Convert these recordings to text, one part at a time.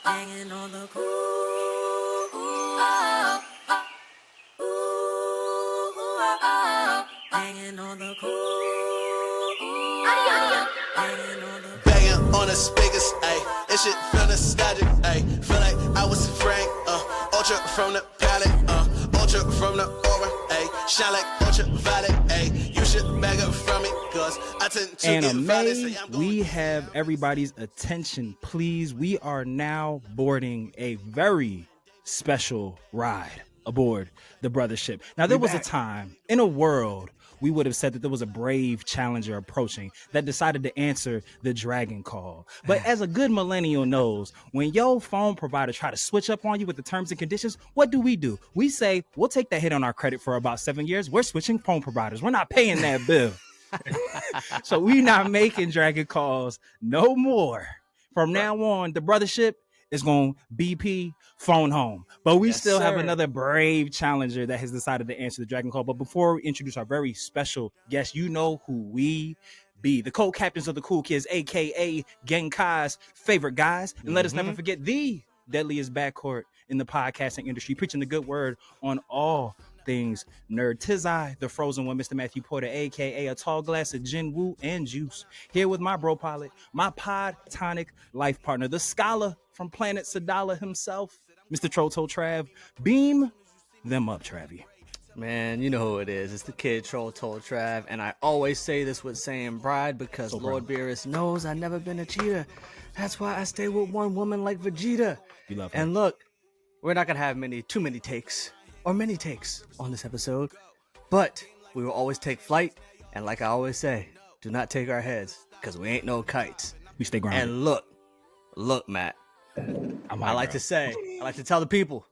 Hanging on the hanging on the Banging on the speakers, ayy. This shit feel nostalgic, ayy. Feel like I was Frank, ultra from the palette, ultra from the aura, ayy. Shine like ultraviolet, ayy. You should bag up from me, cause I tend to get violent. We have everybody's attention, please. We are now boarding a very special ride aboard the Brothership. Now, there was a time in a world we would have said that there was a brave challenger approaching that decided to answer the dragon call. But as a good millennial knows, when your phone provider try to switch up on you with the terms and conditions, what do? We say, we'll take that hit on our credit for about 7 years. We're switching phone providers. We're not paying that bill. So we're not making dragon calls no more. From now on, the Brothership is going to BP PhoneHome. But we still have another brave challenger that has decided to answer the dragon call. But before we introduce our very special guest, you know who we be. The co-captains of the cool kids, a.k.a. Genkai's favorite guys. And let us never forget the deadliest backcourt in the podcasting industry, preaching the good word on all things nerd. 'Tis I, the frozen one, Mr. Matthew Porter, aka a tall glass of gin, woo, and juice. Here with my bro pilot, my pod tonic life partner, the scholar from planet Sadala himself, Mr. Troto Trav. Beam them up, Travie. Man, you know who it is. It's the kid Troto Trav, and I always say this with saying bride because so Lord Beerus knows I've never been a cheater. That's why I stay with one woman like Vegeta. You love her. And look, we're not gonna have too many takes on this episode, but we will always take flight. And like I always say, do not take our heads because we ain't no kites. We stay grounded. And look, Matt. I like to tell the people,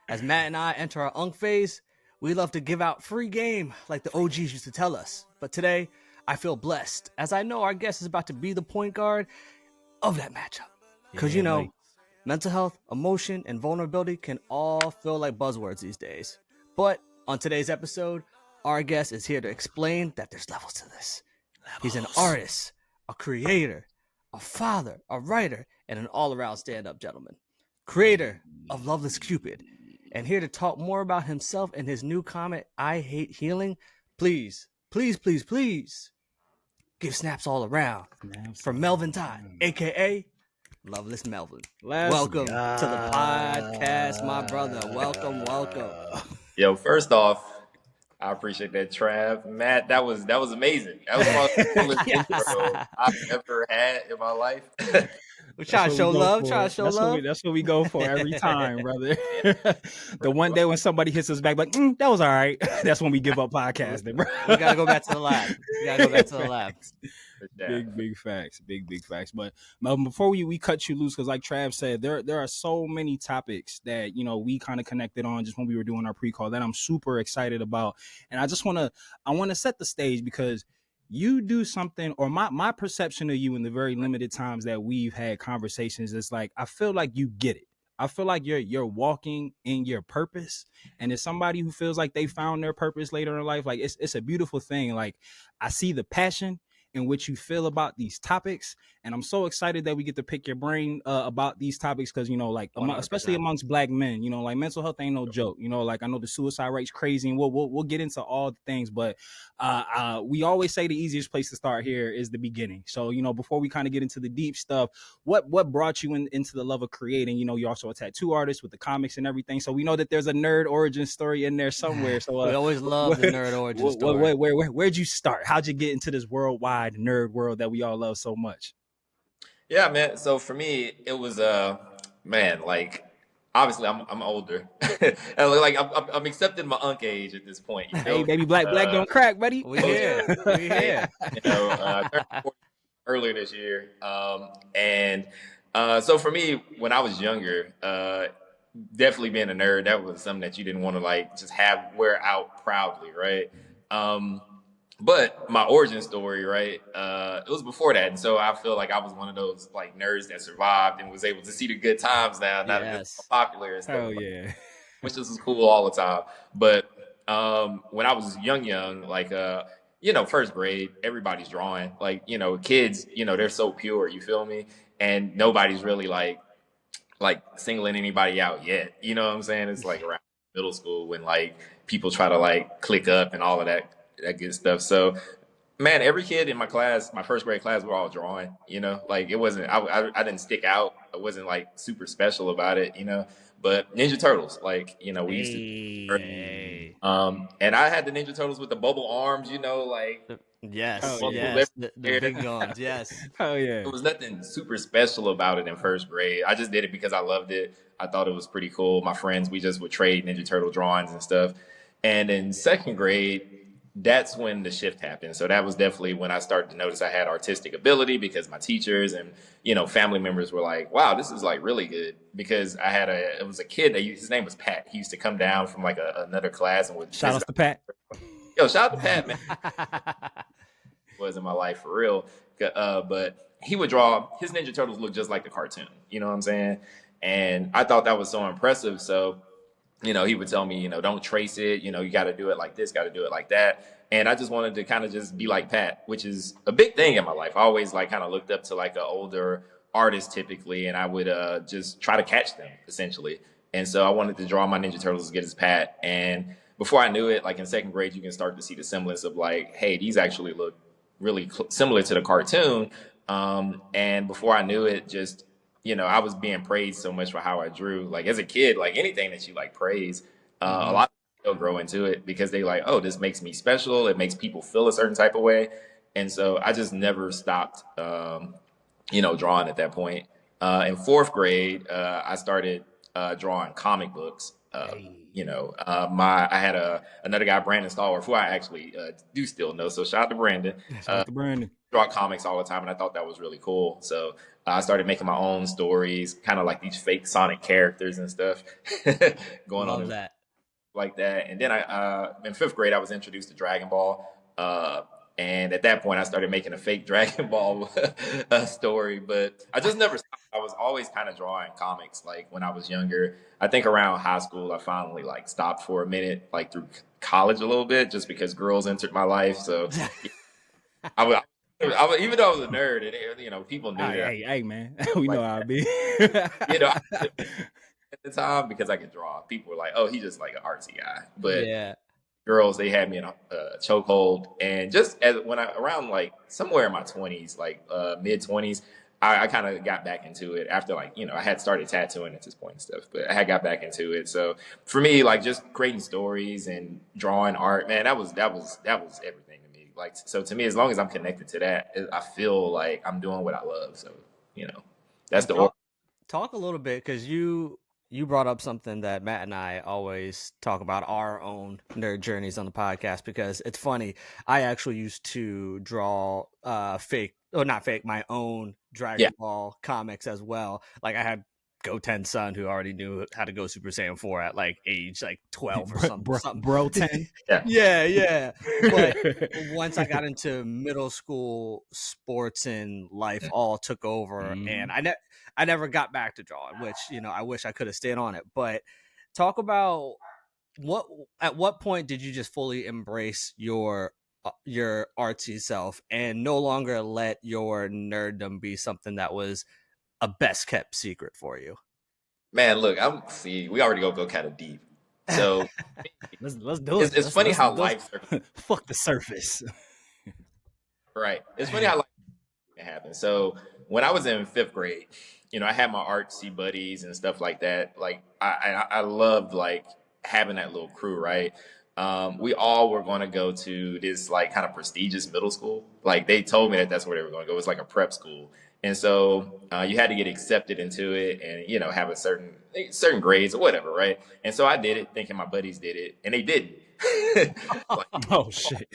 as Matt and I enter our unk phase, we love to give out free game like the OGs used to tell us. But today, I feel blessed as I know our guest is about to be the point guard of that matchup. Because mental health, emotion, and vulnerability can all feel like buzzwords these days. But on today's episode, our guest is here to explain that there's levels to this. He's an artist, a creator, a father, a writer, and an all-around stand-up gentleman. Creator of Loveless Cupid. And here to talk more about himself and his new comic, I Hate Healing. Please, please, please, please give snaps all around from Melvin Todd, a.k.a. Loveless Melvin. Welcome to the podcast, my brother. Welcome. Yo, first off, I appreciate that, Trav. Matt, that was amazing. That was one of the coolest intro I've ever had in my life. We're trying to show love. That's what we go for every time, brother. The one day when somebody hits us back, like, that was all right. That's when we give up podcasting, bro. We got to go back to the lab. Big facts. But Melvin, before we cut you loose, because like Trav said, there are so many topics that we kind of connected on just when we were doing our pre-call that I'm super excited about, and I want to set the stage because you do something, or my perception of you in the very limited times that we've had conversations is like I feel like you get it. I feel like you're walking in your purpose, and as somebody who feels like they found their purpose later in life, like it's a beautiful thing. Like I see the passion in which you feel about these topics, and I'm so excited that we get to pick your brain about these topics because especially amongst Black men, like mental health ain't no joke. Like I know the suicide rate's crazy, and we'll get into all the things, but we always say the easiest place to start here is the beginning. So before we kind of get into the deep stuff, what brought you into the love of creating? You're also a tattoo artist with the comics and everything, so we know that there's a nerd origin story in there somewhere. So we always love the nerd origin story. Where'd you start? How'd you get into this worldwide nerd world that we all love so much? Yeah, man. So for me, it was like obviously I'm older, and like I'm accepting my unk age at this point. Hey, baby, black don't crack, buddy. We here. I turned 40 earlier this year, and so for me, when I was younger, definitely being a nerd, that was something that you didn't want to like just wear out proudly, right? But my origin story, right, it was before that. And so I feel like I was one of those like nerds that survived and was able to see the good times now that it's popular and stuff. Oh, yeah. Which is cool all the time. But when I was young, like, first grade, everybody's drawing. Like, kids, they're so pure, you feel me? And nobody's really like singling anybody out yet. You know what I'm saying? It's like around middle school when like people try to like click up and all of that good stuff. So man, every kid in my class, my first grade class, we're all drawing. Like it wasn't. I didn't stick out. I wasn't like super special about it. But Ninja Turtles, like we used to. Hey. And I had the Ninja Turtles with the bubble arms. Like Yes, Oh, yeah. yes, the big guns, yes. Oh yeah. it was nothing super special about it in first grade. I just did it because I loved it. I thought it was pretty cool. My friends, we just would trade Ninja Turtle drawings and stuff. And in second grade, that's when the shift happened. So that was definitely when I started to notice I had artistic ability because my teachers and family members were like, "Wow, this is like really good." Because it was a kid his name was Pat. He used to come down from like another class and would Shout out to Pat. Yo, shout out to Pat, man. Was in my life for real. But he would draw his Ninja Turtles look just like the cartoon. You know what I'm saying? And I thought that was so impressive. So he would tell me, don't trace it. You got to do it like this, got to do it like that. And I just wanted to kind of just be like Pat, which is a big thing in my life. I always like kind of looked up to like an older artist typically, and I would just try to catch them essentially. And so I wanted to draw my Ninja Turtles as good as Pat. And before I knew it, like in second grade, you can start to see the semblance of like, hey, these actually look really similar to the cartoon. And before I knew it, just I was being praised so much for how I drew. Like as a kid, like anything that you like praise, a lot of people grow into it because they like, oh, this makes me special. It makes people feel a certain type of way. And so I just never stopped, drawing at that point. In fourth grade, I started drawing comic books. I had another guy, Brandon Stallworth, who I actually do still know. So shout out to Brandon. Shout out to Brandon. Draw comics all the time, and I thought that was really cool. So I started making my own stories, kind of like these fake Sonic characters and stuff, going Love on that. like that. And then in fifth grade, I was introduced to Dragon Ball. And at that point, I started making a fake Dragon Ball story. But I just never stopped. I was always kind of drawing comics, like when I was younger. I think around high school, I finally like stopped for a minute, like through college a little bit, just because girls entered my life. So I would, even though I was a nerd, and people knew that. Hey, man, we know how I be. At the time, because I could draw, people were like, "Oh, he's just like an artsy guy." But Yeah. girls, they had me in a chokehold, and just around like somewhere in my 20s, like mid 20s, I kind of got back into it after like I had started tattooing at this point and stuff, but I had got back into it. So for me, like just creating stories and drawing art, man, that was everything to me. Like so to me, as long as I'm connected to that, I feel like I'm doing what I love. So that's the talk a little bit because you brought up something that Matt and I always talk about our own nerd journeys on the podcast because it's funny. I actually used to draw my own Dragon Ball comics as well. Like I had Goten's son who already knew how to go Super Saiyan 4 at like age like 12 or something. Bro 10. Yeah. But once I got into middle school, sports and life all took over, and I never got back to drawing, which I wish I could have stayed on it. But talk about at what point did you just fully embrace your artsy self and no longer let your nerddom be something that was a best kept secret for you? Man, look, we already go kind of deep. So let's do it. It's funny how life fuck the surface. Right. It's funny how life happens. So when I was in fifth grade, I had my artsy buddies and stuff like that. Like I loved like having that little crew, right? We all were going to go to this like kind of prestigious middle school. Like they told me that that's where they were going to go. It was like a prep school. And so you had to get accepted into it and, have a certain grades or whatever, right? And so I did it thinking my buddies did it and they didn't. Oh, shit.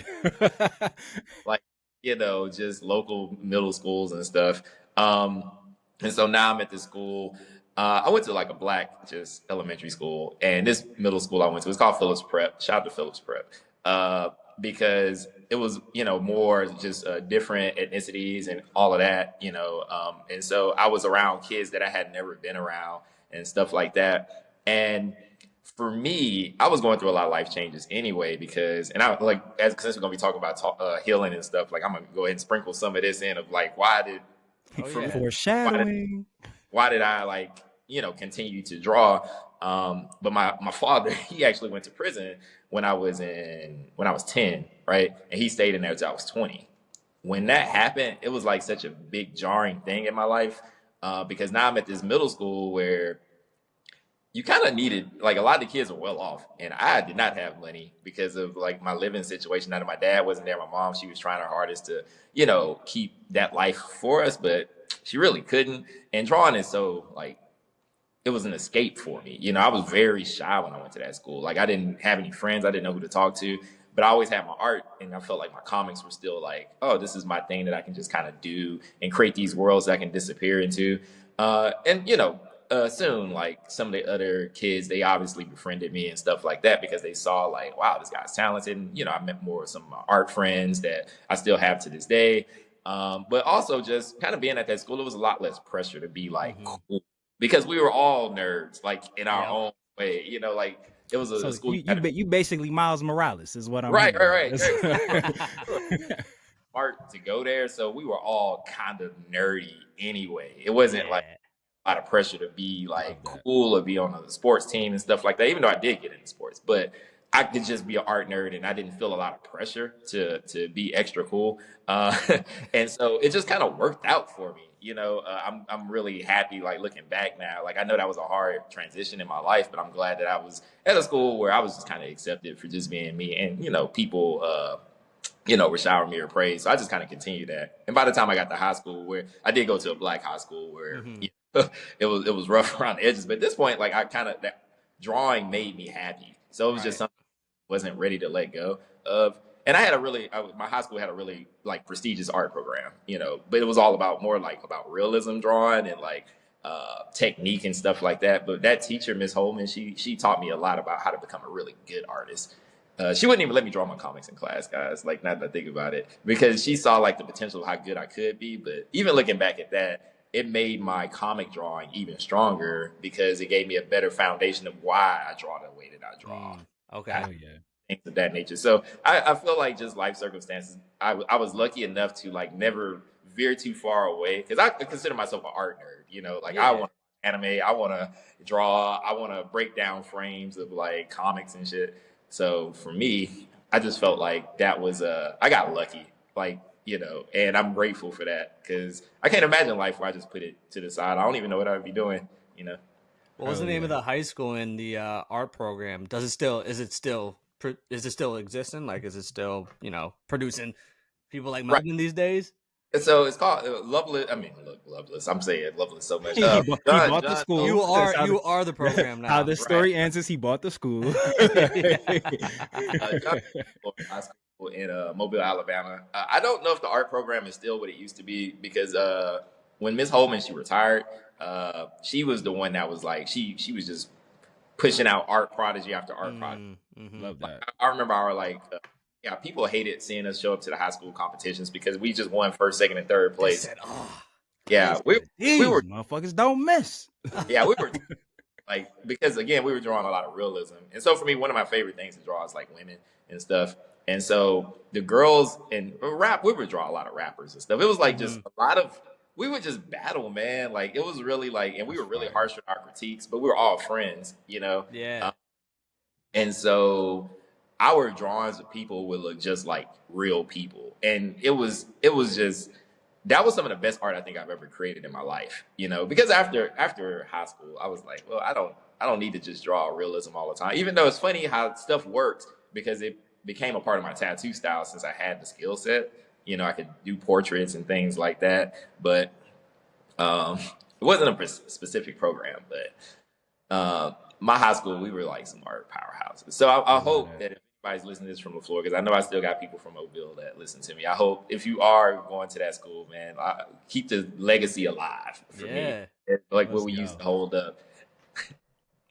Like, just local middle schools and stuff. And so now I'm at this school. I went to like a black just elementary school, and this middle school I went to, it's called Phillips Prep. Shout out to Phillips Prep. Because it was, more just different ethnicities and all of that, and so I was around kids that I had never been around and stuff like that. And for me, I was going through a lot of life changes anyway because, and I like since we're gonna be talking about healing and stuff, like I'm gonna go ahead and sprinkle some of this in of like Oh, for me, yeah. Foreshadowing. why did I like continue to draw? But my father, he actually went to prison when I was 10, right, and he stayed in there till I was 20. When that happened, it was like such a big jarring thing in my life because now I'm at this middle school where you kind of needed like a lot of the kids were well off and I did not have money because of like my living situation. Now that my dad wasn't there, my mom, she was trying her hardest to keep that life for us, but she really couldn't. And drawing is so like it was an escape for me. I was very shy when I went to that school. Like I didn't have any friends, I didn't know who to talk to, but I always had my art and I felt like my comics were still like, oh, this is my thing that I can just kind of do and create these worlds that I can disappear into. Soon, like some of the other kids, they obviously befriended me and stuff like that because they saw like, wow, this guy's talented. And, I met more of some of my art friends that I still have to this day. But also just kind of being at that school, it was a lot less pressure to be like cool because we were all nerds, like in our own way, like it was a So school. you basically Miles Morales is what I'm right. hearing. Smart to go there. So we were all kind of nerdy anyway. It wasn't like a lot of pressure to be like cool or be on a sports team and stuff like that, even though I did get into sports, but I could just be an art nerd and I didn't feel a lot of pressure to be extra cool. And so it just kind of worked out for me. I'm really happy, like looking back now, like I know that was a hard transition in my life, but I'm glad that I was at a school where I was just kind of accepted for just being me and, people, were showering me with praise. So I just kind of continued that. And by the time I got to high school, where I did go to a black high school where it was rough around the edges. But at this point, like that drawing made me happy. So it was just something I wasn't ready to let go of. And I had my high school had a really like prestigious art program, but it was all about about realism drawing and like technique and stuff like that. But that teacher, Miss Holman, she taught me a lot about how to become a really good artist. She wouldn't even let me draw my comics in class, guys. Like, now that I think about it, because she saw like the potential of how good I could be. But even looking back at that, it made my comic drawing even stronger because it gave me a better foundation of why I draw the way that I draw. Okay. Things of that nature. So I feel like just life circumstances, I was lucky enough to like never veer too far away because I consider myself an art nerd, I want to anime, I want to draw, I want to break down frames of like comics and shit. So for me, I just felt like that was I got lucky, like, and I'm grateful for that because I can't imagine life where I just put it to the side. I don't even know what I'd be doing, What was the name of the high school in the art program? Is it still existing? Like, is it still, producing people like Melvin these days? So it's called Loveless. I mean, look, Loveless. I'm saying Loveless so much. He bought the school. You are the program now. How the story ends is he bought the school. High school in Mobile, Alabama. I don't know if the art program is still what it used to be because when Miss Holman, she retired, she was the one that was like she was just pushing out art prodigy after art prodigy. Love that. I remember people hated seeing us show up to the high school competitions because we just won first, second, and third place. They said, we were motherfuckers don't miss. Yeah, we were like because again we were drawing a lot of realism, and so for me one of my favorite things to draw is like women and stuff. And so the girls and rap, we would draw a lot of rappers and stuff. It was like just a lot of we would just battle, man. Like it was really like, and we were really harsh with our critiques, but we were all friends, Yeah. And so our drawings of people would look just like real people. And it was just, that was some of the best art I think I've ever created in my life, because after high school, I was like, well, I don't need to just draw realism all the time, even though it's funny how stuff works because it became a part of my tattoo style since I had the skill set. I could do portraits and things like that, but it wasn't a specific program, but my high school, we were like some art powerhouses. So I hope that if anybody's listening to this from the floor, because I know I still got people from Mobile that listen to me. I hope if you are going to that school, man, keep the legacy alive for me. Like what we used to hold up.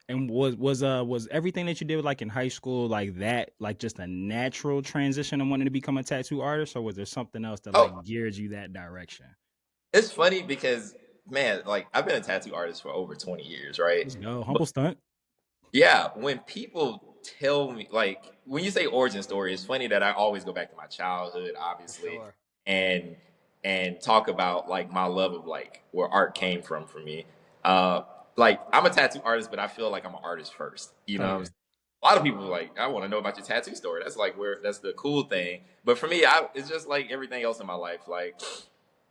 And was everything that you did like in high school like that, like just a natural transition of wanting to become a tattoo artist, or was there something else that like geared you that direction? It's funny because man, like I've been a tattoo artist for over 20 years, right? Let's go. Humble stunt. Yeah, when people tell me, like, when you say origin story, it's funny that I always go back to my childhood, obviously, Sure. and talk about like my love of like where art came from for me. Uh, like I'm a tattoo artist, but I feel like I'm an artist first. You know Oh what I'm yeah. saying? A lot of people are like, I want to know about your tattoo story. That's like where that's the cool thing. But for me, it's just like everything else in my life. Like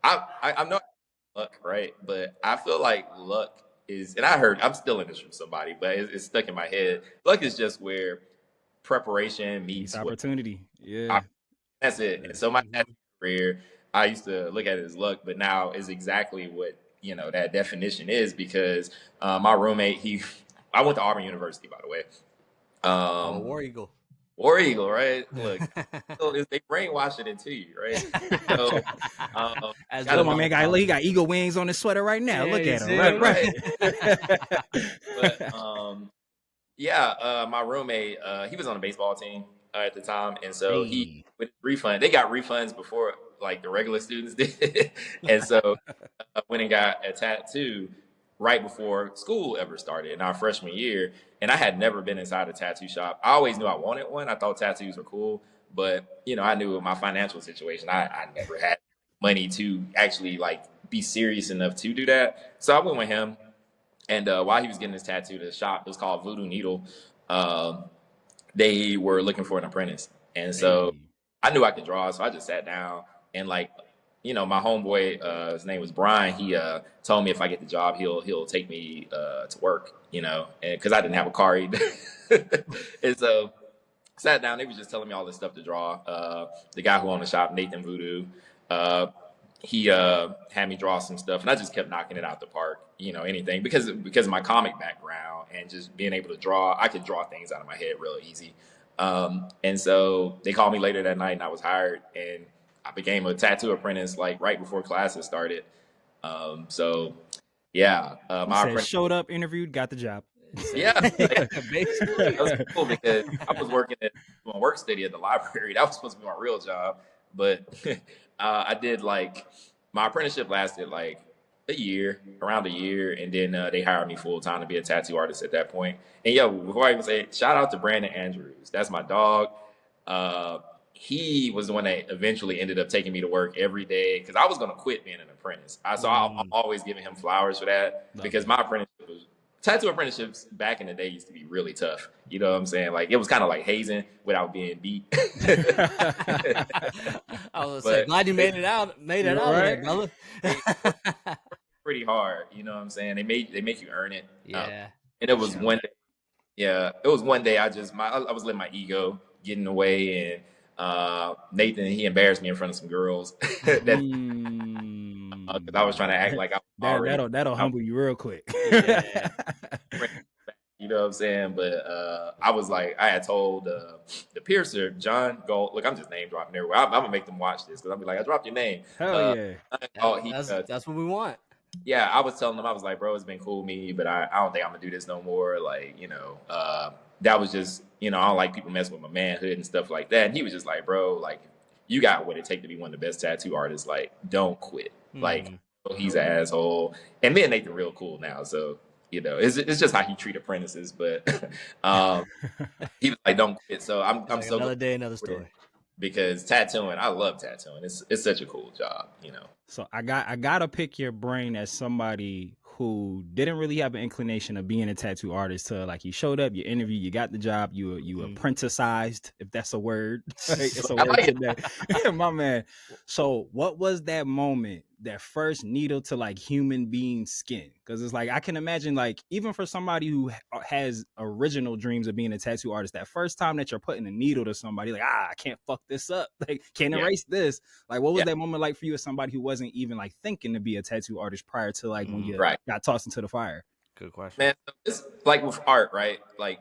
I'm not luck, right? But I feel like luck is, and I'm still in this from somebody, but it's stuck in my head. Luck is just where preparation It's meets what. opportunity. Yeah. That's it. Yeah. And so my Mhm. tattoo career, I used to look at it as luck, but now is exactly what that definition is because my roommate, I went to Auburn University, by the way. Oh, Um, War Eagle. War Eagle, right? Look, they brainwash it into you, right? So, As got Look, a my those no, man do. he got eagle wings on his sweater right now. Yeah, Look you at him. see Right, him? right? right. But yeah, my roommate, he was on the baseball team at the time, and so he Hey. with refund. They got refunds before like the regular students did, and so I went and got a tattoo right before school ever started in our freshman year. And I had never been inside a tattoo shop. I always knew I wanted one. I thought tattoos were cool, but I knew with my financial situation, I never had money to actually like be serious enough to do that. So I went with him. And while he was getting his tattoo, the shop, it was called Voodoo Needle. Um, they were looking for an apprentice, and so Hey. I knew I could draw, so I just sat down and like, my homeboy, his name was Brian. He told me if I get the job, he'll take me to work, and because I didn't have a car either, and so sat down. They was just telling me all this stuff to draw. The guy who owned the shop, Nathan Voodoo, uh, he had me draw some stuff, and I just kept knocking it out the park. Anything because of my comic background and just being able to draw, I could draw things out of my head real easy. And so they called me later that night, and I was hired, and I became a tattoo apprentice like right before classes started. So yeah, He my said apprentice, showed up, interviewed, got the job. yeah, like, Basically. that was cool because I was working at doing work study at the library. That was supposed to be my real job, but I did like my apprenticeship lasted like around a year, and then they hired me full time to be a tattoo artist at that point. And yo, before I even say it, shout out to Brandon Andrews. That's my dog. Uh, he was the one that eventually ended up taking me to work every day because I was going to quit being an apprentice. I'm always giving him flowers for that Love because that. my apprenticeship was tattoo apprenticeships back in the day used to be really tough. You know what I'm saying? Like it was kind of like hazing without being beat. I was say, But glad you made it You're out of there, right. brother. they work pretty hard. You know what I'm saying? They make you earn it. Yeah, And it for was sure. one day. Yeah, it was one day. I was letting my ego get in the way, and Nathan, he embarrassed me in front of some girls that because I was trying to act like I was already. That'll humble you real quick. Yeah. You know what I'm saying? But I was like, I had told the piercer, John Gold, look, I'm just name dropping everywhere. I'm gonna make them watch this because I'll be like, I dropped your name. Hell yeah. Oh, he, That's what we want. yeah, I was telling him, I was like, bro, it's been cool with me, but I don't think I'm gonna do this no more. Like, that was just, I don't like people messing with my manhood and stuff like that. And he was just like, bro, like, you got what it take to be one of the best tattoo artists. Like, don't quit. Like, Mhm. he's an asshole. And me and Nathan real cool now, so it's just how he treat apprentices. But he was like, "Don't quit." So I'm It's like so another glad day, another story. because tattooing, I love tattooing. It's such a cool job. So I gotta pick your brain as somebody who didn't really have an inclination of being a tattoo artist till like you showed up, you interviewed, you got the job, you apprenticized, if that's a word. Right? It's a I word like it. today. My man. So what was that moment, that first needle to like human being skin? Because it's like I can imagine, like, even for somebody who has original dreams of being a tattoo artist, that first time that you're putting a needle to somebody, like, I can't fuck this up. Like, can't Yeah. erase this. Like, what was Yeah. that moment like for you as somebody who wasn't even like thinking to be a tattoo artist prior to like when you Right. got tossed into the fire? Good question. Man, so it's like with art, right? Like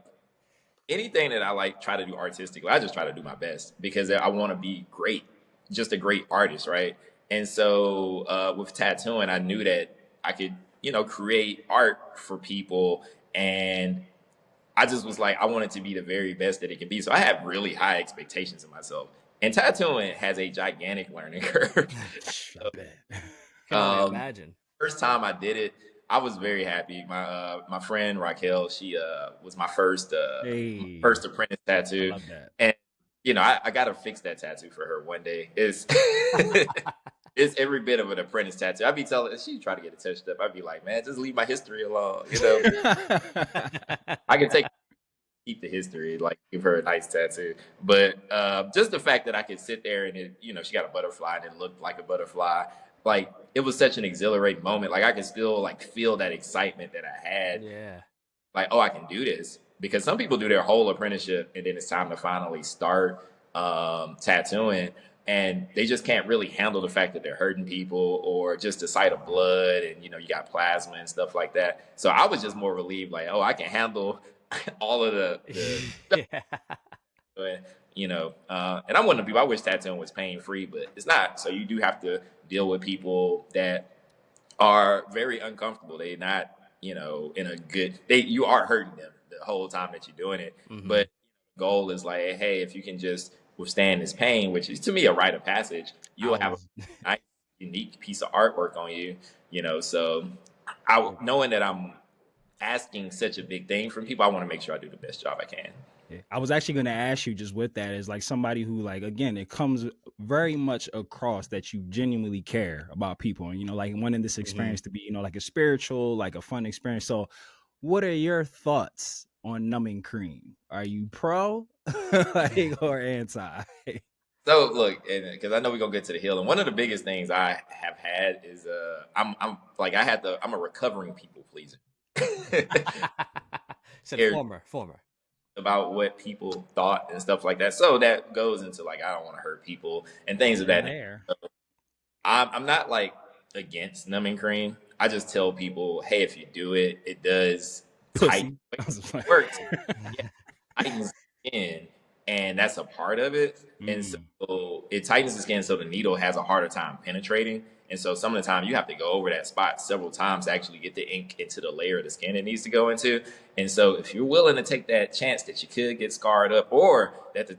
anything that I like try to do artistically, I just try to do my best because I want to be great, just a great artist, right? And so with tattooing, I knew that I could, create art for people, and I just was like, I wanted to be the very best that it could be. So I have really high expectations of myself. And tattooing has a gigantic learning curve. I bet. Can only Um, imagine. First time I did it, I was very happy. My friend Raquel, she was my first Hey, first apprentice I tattoo, love that. and I gotta fix that tattoo for her one day. It's it's every bit of an apprentice tattoo. I'd be telling she try to get it touched up. I'd be like, man, just leave my history alone. I can keep the history, like give her a nice tattoo. But just the fact that I could sit there and she got a butterfly and it looked like a butterfly. Like it was such an exhilarating moment. Like I could still like feel that excitement that I had. Yeah. Like, oh, I can do this. Because some people do their whole apprenticeship and then it's time to finally start tattooing, and they just can't really handle the fact that they're hurting people or just the sight of blood, and you got plasma and stuff like that. So I was just more relieved, like, oh, I can handle all of the Yeah. and I'm one of the people, I wish tattooing was pain free, but it's not. So you do have to deal with people that are very uncomfortable. They're not, in a good, you are hurting them the whole time that you're doing it. Mhm. But the goal is like, hey, if you can just withstand this pain, which is to me a rite of passage, you'll have a nice, unique piece of artwork on you, So knowing that I'm asking such a big thing from people, I want to make sure I do the best job I can. Yeah. I was actually going to ask you just with that is like somebody who like, again, it comes very much across that you genuinely care about people and, like wanting this experience to be, like a spiritual, like a fun experience. So what are your thoughts on numbing cream? Are you pro or anti? So look, because I know we're gonna get to the hill, and one of the biggest things I have had is I'm a recovering people pleaser. Said former. About what people thought and stuff like that. So that goes into like I don't want to hurt people and things of that nature. So I'm not like against numbing cream. I just tell people, hey, if you do it, it does tighten. It works. Yeah, tightens the skin, and that's a part of it. And so it tightens the skin, so the needle has a harder time penetrating. And so some of the time you have to go over that spot several times to actually get the ink into the layer of the skin it needs to go into. And so if you're willing to take that chance that you could get scarred up, or that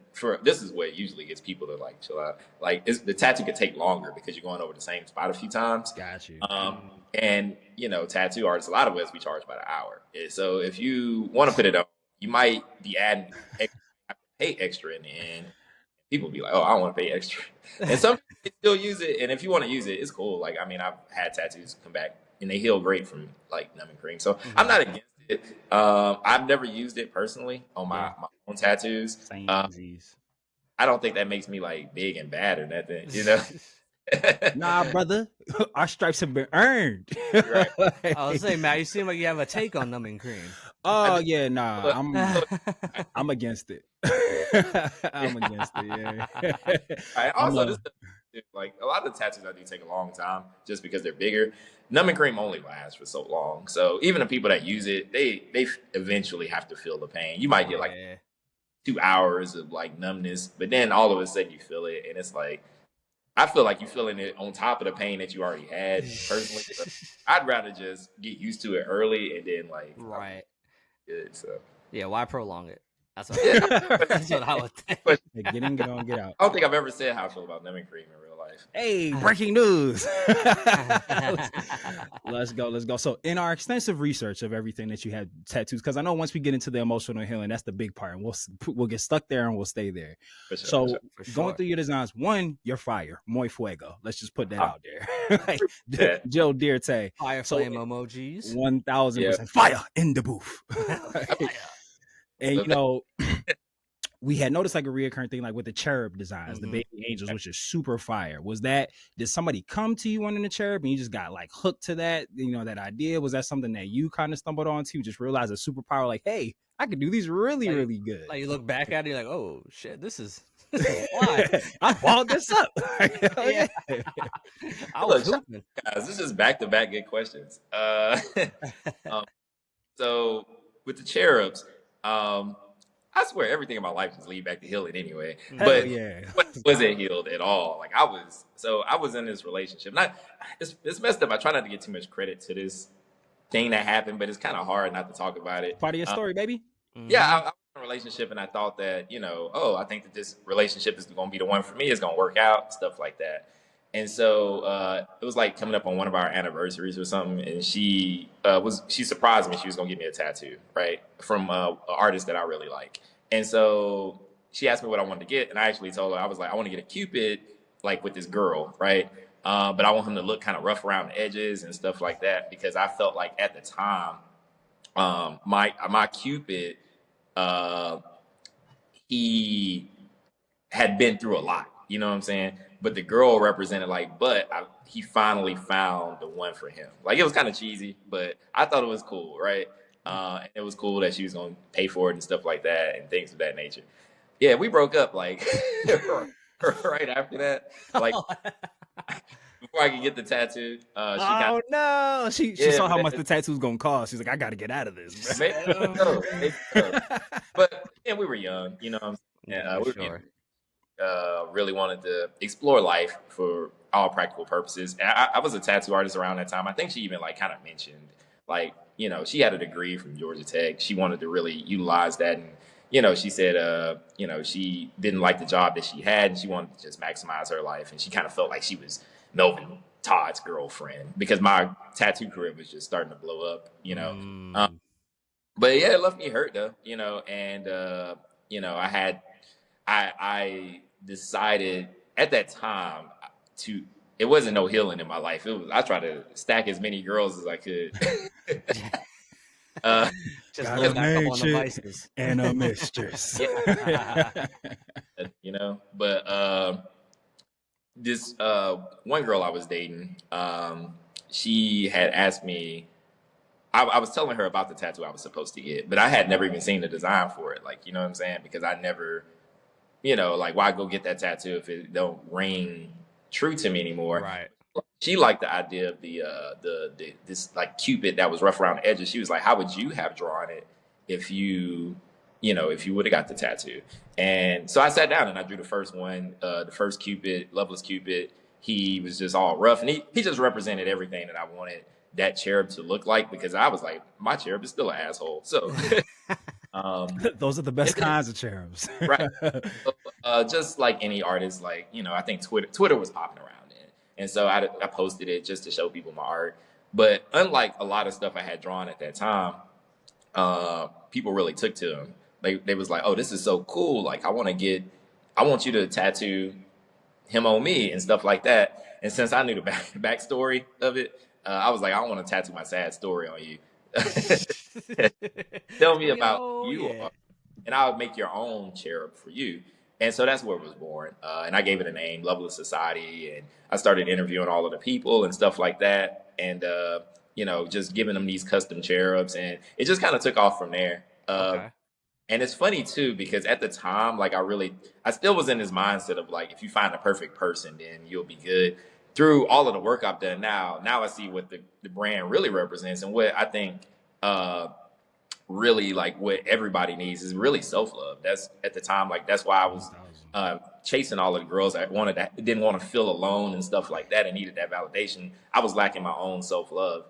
this is what usually gets people to like chill out. Like the tattoo could take longer because you're going over the same spot a few times. Got you. And tattoo artists, a lot of us, we charge by the hour. So if you want to put it up, you might be adding pay extra in the end. People be like, oh, I don't want to pay extra. And some people still use it. And if you want to use it, it's cool. Like, I mean, I've had tattoos come back and they heal great from like numbing cream. So I'm not against it. I've never used it personally on my own tattoos. I don't think that makes me like big and bad or nothing, Nah, brother, our stripes have been earned. Right. I was saying, Matt, you seem like you have a take on numbing cream. Oh yeah, nah, I'm against it. I'm against it. Yeah. Also, like a lot of the tattoos I do take a long time just because they're bigger. Numbing cream only lasts for so long, so even the people that use it, they eventually have to feel the pain. You might get like 2 hours of like numbness, but then all of a sudden you feel it, and it's like. I feel like you're feeling it on top of the pain that you already had personally. I'd rather just get used to it early and then like good. So yeah, why prolong it? That's what I would think. Get in, get on, get out. I don't think I've ever said how I feel about numbing cream in real life. Hey, breaking news. Let's go. So in our extensive research of everything that you had tattoos, because I know once we get into the emotional healing, that's the big part, and we'll get stuck there and we'll stay there. For sure. Going through your designs, one, you're fire, muy fuego. Let's just put that out there. Like, Joe Dirte. Fire flame emojis. 1000% fire in the booth. And we had noticed like a reoccurring thing, like with the cherub designs, the baby angels, which is super fire. Did somebody come to you wanting the cherub and you just got like hooked to that, that idea? Was that something that you kind of stumbled onto? Just realized a superpower, like, hey, I could do these really, really good. Like you look back at it, you're like, oh shit, this is why I followed this up. I was hooping. Guys, this is back-to-back good questions. So with the cherubs, I swear everything in my life just lead back to healing anyway. But wasn't healed at all. Like I was in this relationship. It's messed up. I try not to get too much credit to this thing that happened, but it's kind of hard not to talk about it. Part of your story, baby. Yeah, I was in a relationship and I thought that, I think that this relationship is going to be the one for me. It's going to work out, stuff like that. And so it was like coming up on one of our anniversaries or something, and she surprised me. She was gonna give me a tattoo, right, from an artist that I really like. And so she asked me what I wanted to get, and I actually told her I was like, I want to get a Cupid, like with this girl, right? But I want him to look kind of rough around the edges and stuff like that because I felt like at the time, my Cupid, uh, he had been through a lot, you know what I'm saying? But the girl represented like, he finally found the one for him. Like it was kind of cheesy, but I thought it was cool, right? And it was cool that she was gonna pay for it and stuff like that and things of that nature. Yeah, we broke up like right after that. Like before I could get the tattaoo, No, she Yeah, saw how man. much the tattoo's gonna cost. She's like, I gotta get out of this. maybe so, maybe so. But we were young, you know what I'm saying? Yeah, we were sure. really wanted to explore life for all practical purposes. And I was a tattoo artist around that time. I think she even like kind of mentioned like, she had a degree from Georgia Tech. She wanted to really utilize that. And, she said, she didn't like the job that she had and she wanted to just maximize her life. And she kind of felt like she was Melvin Todd's girlfriend because my tattoo career was just starting to blow up, but yeah, it left me hurt though, and I decided at that time to it wasn't no healing in my life. It was I tried to stack as many girls as I could. Just Got load a back up main on the chick vices. and a mistress. But this one girl I was dating, she had asked me. I was telling her about the tattoo I was supposed to get, but I had never even seen the design for it. Like, you know what I'm saying? Because I never, like why go get that tattoo if it don't ring true to me anymore? Right. She liked the idea of this like Cupid that was rough around the edges. She was like, how would you have drawn it if if you would have got the tattoo? And so I sat down and I drew the first one, the first Cupid, Loveless Cupid. He was just all rough and he just represented everything that I wanted that cherub to look like because I was like, my cherub is still an asshole. So Those are the best kinds of cherubs. right. So, just like any artist, like, I think Twitter was popping around then. And so I posted it just to show people my art. But unlike a lot of stuff I had drawn at that time, people really took to them. They was like, oh, this is so cool. Like, I want you to tattoo him on me and stuff like that. And since I knew the backstory of it, I was like, I don't want to tattoo my sad story on you. Tell me about who you are, and I'll make your own cherub for you. And so that's where it was born. And I gave it a name, Loveless Society, and I started interviewing all of the people and stuff like that, and just giving them these custom cherubs, and it just kind of took off from there. Okay. And it's funny too because at the time, like I still was in this mindset of like, if you find the perfect person, then you'll be good. Through all of the work I've done now I see what the brand really represents and what I think really like what everybody needs is really self-love. That's at the time, like that's why I was chasing all of the girls I didn't want to feel alone and stuff like that and needed that validation. I was lacking my own self-love.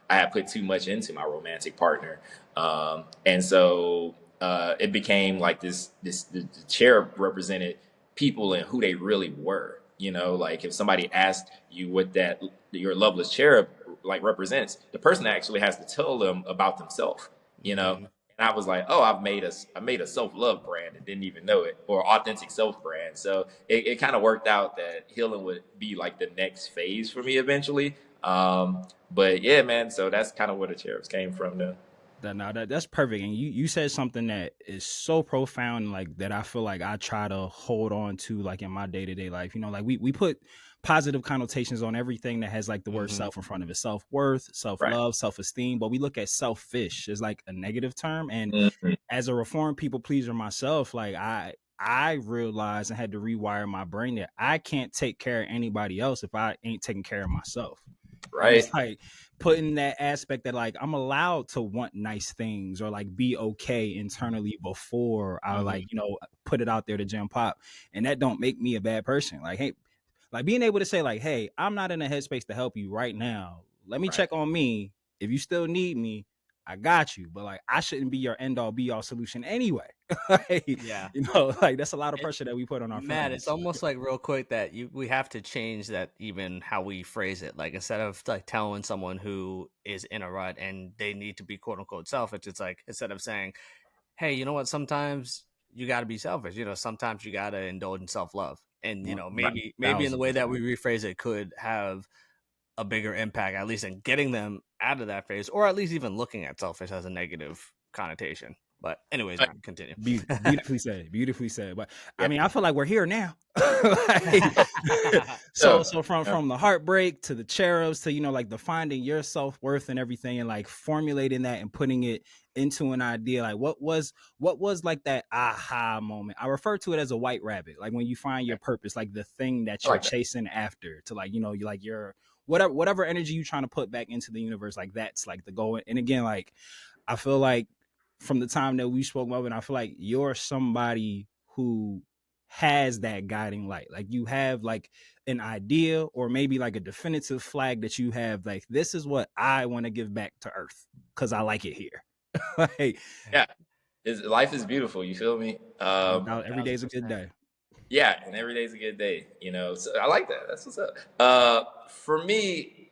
I had put too much into my romantic partner. And so it became like the cherub represented people and who they really were. Like if somebody asked you what your loveless cherub like represents, the person actually has to tell them about themselves, And I was like, oh, I made a self-love brand and didn't even know it, or authentic self brand. So it kind of worked out that healing would be like the next phase for me eventually. But yeah, man. So that's kind of where the cherubs came from, though. That's perfect. And you said something that is so profound, like that I feel like I try to hold on to like in my day-to-day life. Like we put positive connotations on everything that has like the word self in front of it. Self-worth, self-love, Right. self-esteem. But we look at selfish as like a negative term. And Mhm. as a reformed people pleaser myself, like I realized and had to rewire my brain that I can't take care of anybody else if I ain't taking care of myself. And Right. it's like putting that aspect that like I'm allowed to want nice things or like be okay internally before I like, put it out there to jam pop. And that don't make me a bad person. Like, hey, like being able to say like, hey, I'm not in a headspace to help you right now. Let me Right. check on me. If you still need me, I got you, but like I shouldn't be your end all be all solution anyway. Like, Yeah. you know, like that's a lot of pressure that we put on our Matt, friends. it's almost like real quick that we have to change that, even how we phrase it. Like instead of like telling someone who is in a rut and they need to be quote unquote selfish, it's like instead of saying, hey, you know what, sometimes you got to be selfish. You know, sometimes you got to indulge in self-love. And, you know, maybe in the way that we rephrase it could have a bigger impact, at least in getting them out of that phase, or at least even looking at selfish as a negative connotation. But anyways, man, continue. Beautifully said. Beautifully said. But Yeah. I mean, I feel like we're here now. Like, so from the heartbreak to the cherubs to, you know, like the finding your self-worth and everything, and like formulating that and putting it into an idea. Like what was like that aha moment? I refer to it as a white rabbit. Like when you find your purpose, like the thing that you're chasing after, to like, you know, you like your whatever energy you're trying to put back into the universe, like that's like the goal. And again, like I feel like from the time that we spoke, Melvin, I feel like you're somebody who has that guiding light. Like you have like an idea or maybe like a definitive flag that you have, like, this is what I want to give back to earth because I like it here. Like, yeah, life is beautiful. You feel me? every day's a good day. Yeah, and every day's a good day. You know, so I like that. That's what's up. For me,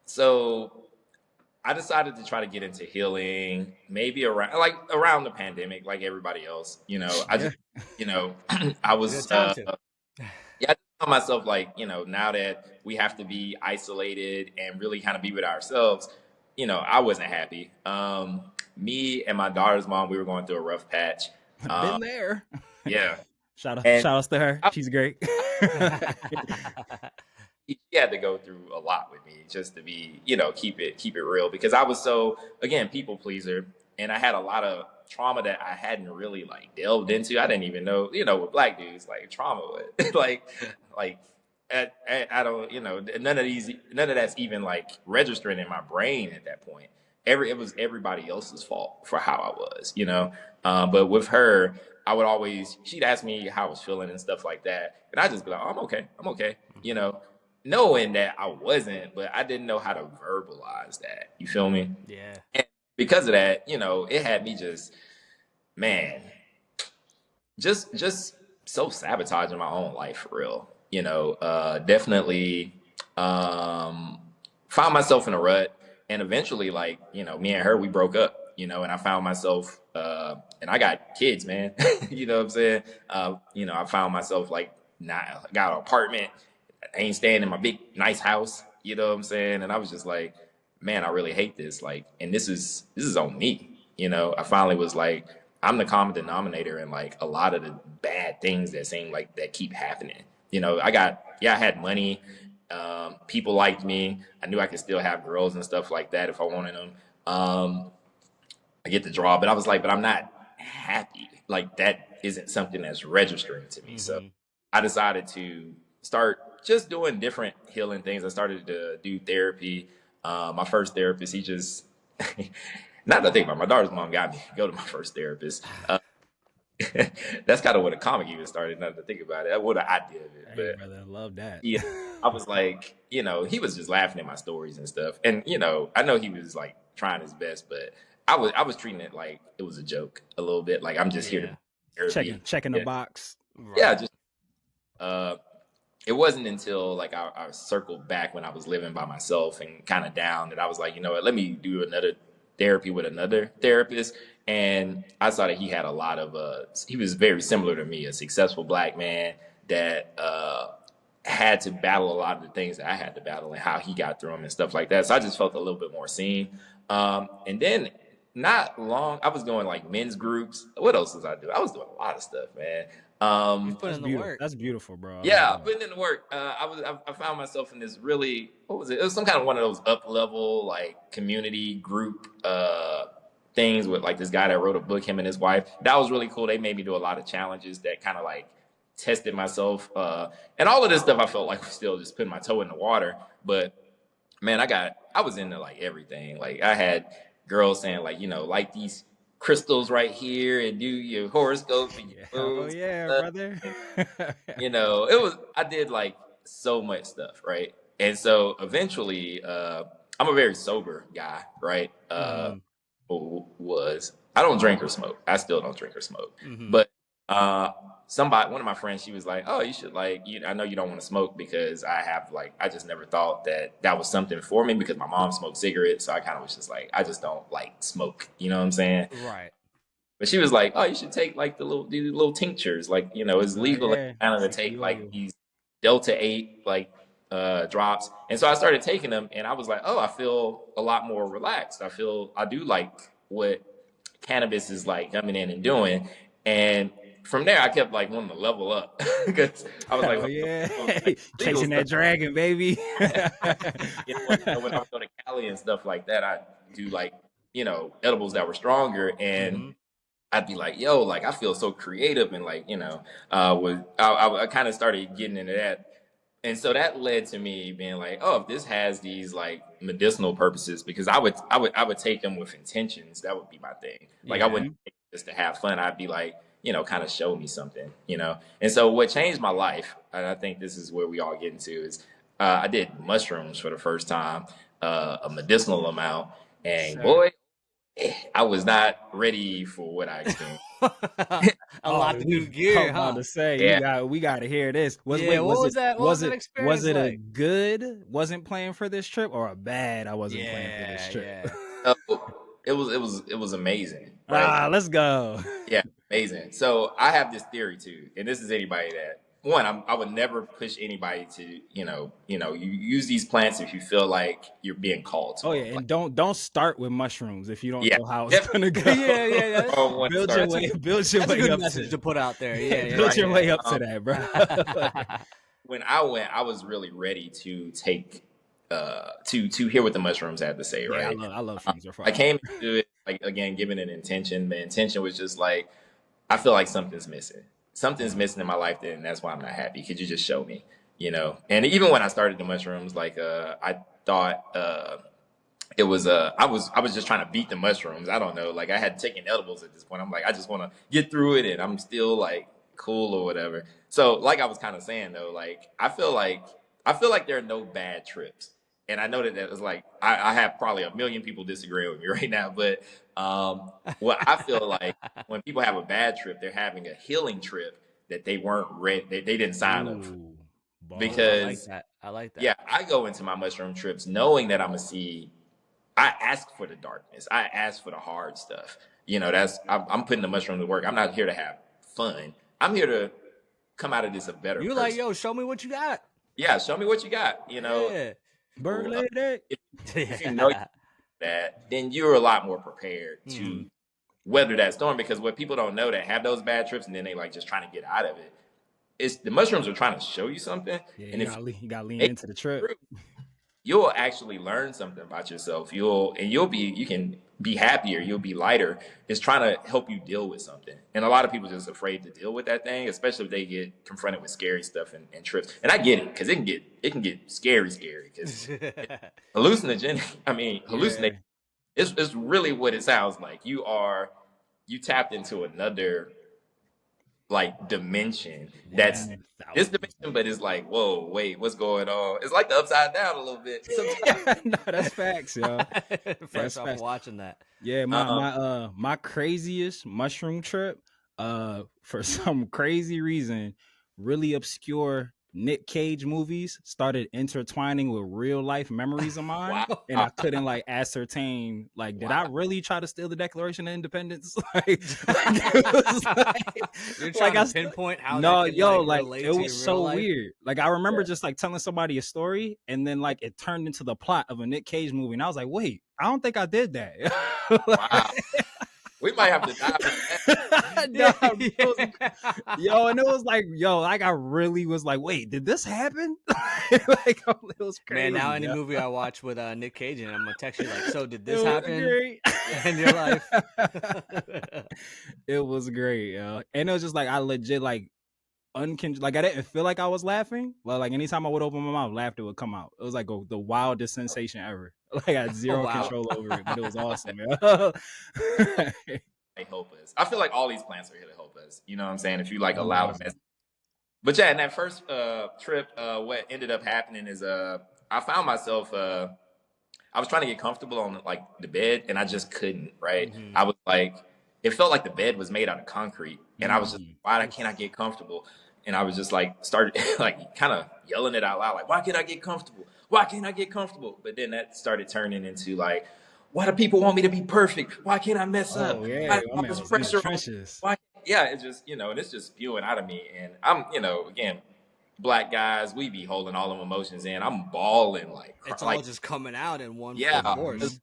so I decided to try to get into healing maybe around the pandemic, like everybody else. You know, I just, you know, I was, yeah, I told myself, like, you know, now that we have to be isolated and really kind of be with ourselves, you know, I wasn't happy. Me and my daughter's mom, we were going through a rough patch. Been there. Yeah. Shout outs to her. She's great. She had to go through a lot with me just to be, you know, keep it real, because I was so, again, people pleaser, and I had a lot of trauma that I hadn't really like delved into. I didn't even know, you know, with black dudes, like trauma with like I don't, you know, none of that's even like registering in my brain at that point. It was everybody else's fault for how I was, you know. But with her, she'd ask me how I was feeling and stuff like that, and I'd just be like, oh, I'm okay, you know, knowing that I wasn't, but I didn't know how to verbalize that. You feel me? Yeah. And because of that, you know, it had me just so sabotaging my own life for real. You know, definitely found myself in a rut, and eventually, like, you know, me and her, we broke up, you know, and I found myself, and I got kids, man. You know what I'm saying? You know, I found myself like, I got an apartment. I ain't staying in my big nice house, you know what I'm saying? And I was just like, man, I really hate this. Like, and this is on me, you know. I finally was like, I'm the common denominator in like a lot of the bad things that seem like that keep happening. You know, I had money. People liked me. I knew I could still have girls and stuff like that if I wanted them. I get the draw, but I was like, but I'm not happy. Like, that isn't something that's registering to me. Mm-hmm. So I decided to start just doing different healing things. I started to do therapy. My first therapist, he just, not to think about it, my daughter's mom got me to go to my first therapist. That's kind of when the comic even started, not to think about it. What an idea of it. Hey, but brother, I love that. Yeah, I was like, you know, he was just laughing at my stories and stuff. And, you know, I know he was like trying his best, but I was treating it like it was a joke a little bit. Like, I'm just here to checking the box. Right. Yeah, just it wasn't until like I circled back when I was living by myself and kind of down that I was like, you know what, let me do another therapy with another therapist. And I saw that he had a lot of he was very similar to me, a successful black man that had to battle a lot of the things that I had to battle and how he got through them and stuff like that. So I just felt a little bit more seen. And then not long, I was doing like men's groups. What else was I doing? I was doing a lot of stuff, man. Putting in the work. That's beautiful, bro. Yeah, putting in the work. I found myself in this really, what was it? It was some kind of one of those up level like community group things with like this guy that wrote a book, him and his wife. That was really cool. They made me do a lot of challenges that kind of like tested myself. And all of this stuff I felt like was still just putting my toe in the water. But man, I was into like everything. Like, I had girls saying like, you know, like these crystals right here and do your horoscope and your moves. Oh yeah, brother. You know, I did like so much stuff, right? And so eventually I'm a very sober guy, right? Was I don't drink or smoke. I still don't drink or smoke. But uh, one of my friends, she was like, "Oh, you should like. I know you don't want to smoke because I just never thought that was something for me because my mom smoked cigarettes. So I kind of was just like, I just don't like smoke. You know what I'm saying? Right. But she was like, "Oh, you should take like these little tinctures. Like, it's legal in Yeah, Canada to take like these Delta 8 like drops." And so I started taking them, and I was like, "Oh, I feel a lot more relaxed. I do like what cannabis is like coming in and doing." And from there, I kept like wanting to level up because I was like, oh yeah, like, legal chasing that stuff. dragon, baby. When I was going to Cali and stuff like that, I do like edibles that were stronger and. I'd be like, yo, like I feel so creative and like, I kind of started getting into that. And so that led to me being like, oh, if this has these like medicinal purposes, because I would take them with intentions. That would be my thing. Like I wouldn't take it just to have fun. I'd be like, kind of show me something, And so what changed my life, and I think this is where we all get into is I did mushrooms for the first time, a medicinal amount. And boy, I was not ready for what I experienced. A lot of new gear, I'm about to say, Yeah. we got to hear this. What was that experience Was it like? a good wasn't playing for this trip or a bad I wasn't playing for this trip? It was amazing. Right? Let's go. Yeah, amazing. So I have this theory too, and this is anybody that I would never push anybody to you use these plants if you feel like you're being called to. Oh yeah, and don't start with mushrooms if you don't know how it's gonna go. Yeah. Build your way That's a good up message to put out there. Yeah, build your way up to that, bro. When I went, I was really ready to take to hear what the mushrooms had to say. Right? I love shrooms. I came to it like again, giving an intention. The intention was just like I feel like something's missing. Something's missing in my life, and that's why I'm not happy. Could you just show me? And even when I started the mushrooms, like I thought it was I was just trying to beat the mushrooms. I don't know. Like I had taken edibles at this point. I'm like, I just want to get through it, and I'm still like cool or whatever. So like I was kind of saying though, like I feel like there are no bad trips. And I know that was like I have probably a million people disagreeing with me right now, but what I feel like when people have a bad trip, they're having a healing trip that they weren't ready. They didn't sign up for. Because I like that. Yeah, I go into my mushroom trips knowing that I'm gonna see. I ask for the darkness. I ask for the hard stuff. I'm putting the mushroom to work. I'm not here to have fun. I'm here to come out of this a better. You're person. like, yo, show me what you got. Yeah, show me what you got. Yeah. Burglary. If you know that, then you're a lot more prepared to weather that storm. Because what people don't know that have those bad trips and then they like just trying to get out of it. It's the mushrooms are trying to show you something. Yeah, and you gotta lean into the trip. You'll actually learn something about yourself. You can be happier. You'll be lighter. It's trying to help you deal with something. And a lot of people are just afraid to deal with that thing, especially if they get confronted with scary stuff and trips. And I get it because it can get scary because hallucinate. It's really what it sounds like. You tapped into another like dimension that's this dimension, but it's like, whoa, wait, what's going on? It's like the upside down a little bit. No, that's facts, yo. First off, watching that. Yeah, my craziest mushroom trip, for some crazy reason, really obscure Nick Cage movies started intertwining with real life memories of mine. Wow. And I couldn't like ascertain, like, did I really try to steal the Declaration of Independence? It was You're trying to pinpoint how it was so weird. Like I remember just like telling somebody a story and then like it turned into the plot of a Nick Cage movie. And I was like, wait, I don't think I did that. Wow. We might have to dive into that. Yo, and it was like, I really was like, wait, did this happen? Like, it was crazy. Man, now any movie I watch with Nick Cage and I'm gonna text you like, so did this happen in your life? It was great, yo. And it was just like I legit like like I didn't feel like I was laughing, but like anytime I would open my mouth, laughter would come out. It was like the wildest sensation ever. Like I had zero control over it, but it was awesome, man. They help us. I feel like all these plants are here to help us. You know what I'm saying? If you like allow them. But yeah, in that first trip, what ended up happening is I found myself I I was trying to get comfortable on like the bed, and I just couldn't. Right, Mm-hmm. I was like, it felt like the bed was made out of concrete, and I was just, why can't I get comfortable? And I was just like, started like kind of yelling it out loud, like, why can't I get comfortable? Why can't I get comfortable? But then that started turning into like, why do people want me to be perfect? Why can't I mess up? Oh yeah, Why my all man this was in the pressure on? trenches. Why? Yeah, it's just, and it's just spewing out of me. And I'm, again, black guys, we be holding all them emotions in. I'm bawling It's like all just coming out in one full yeah. force.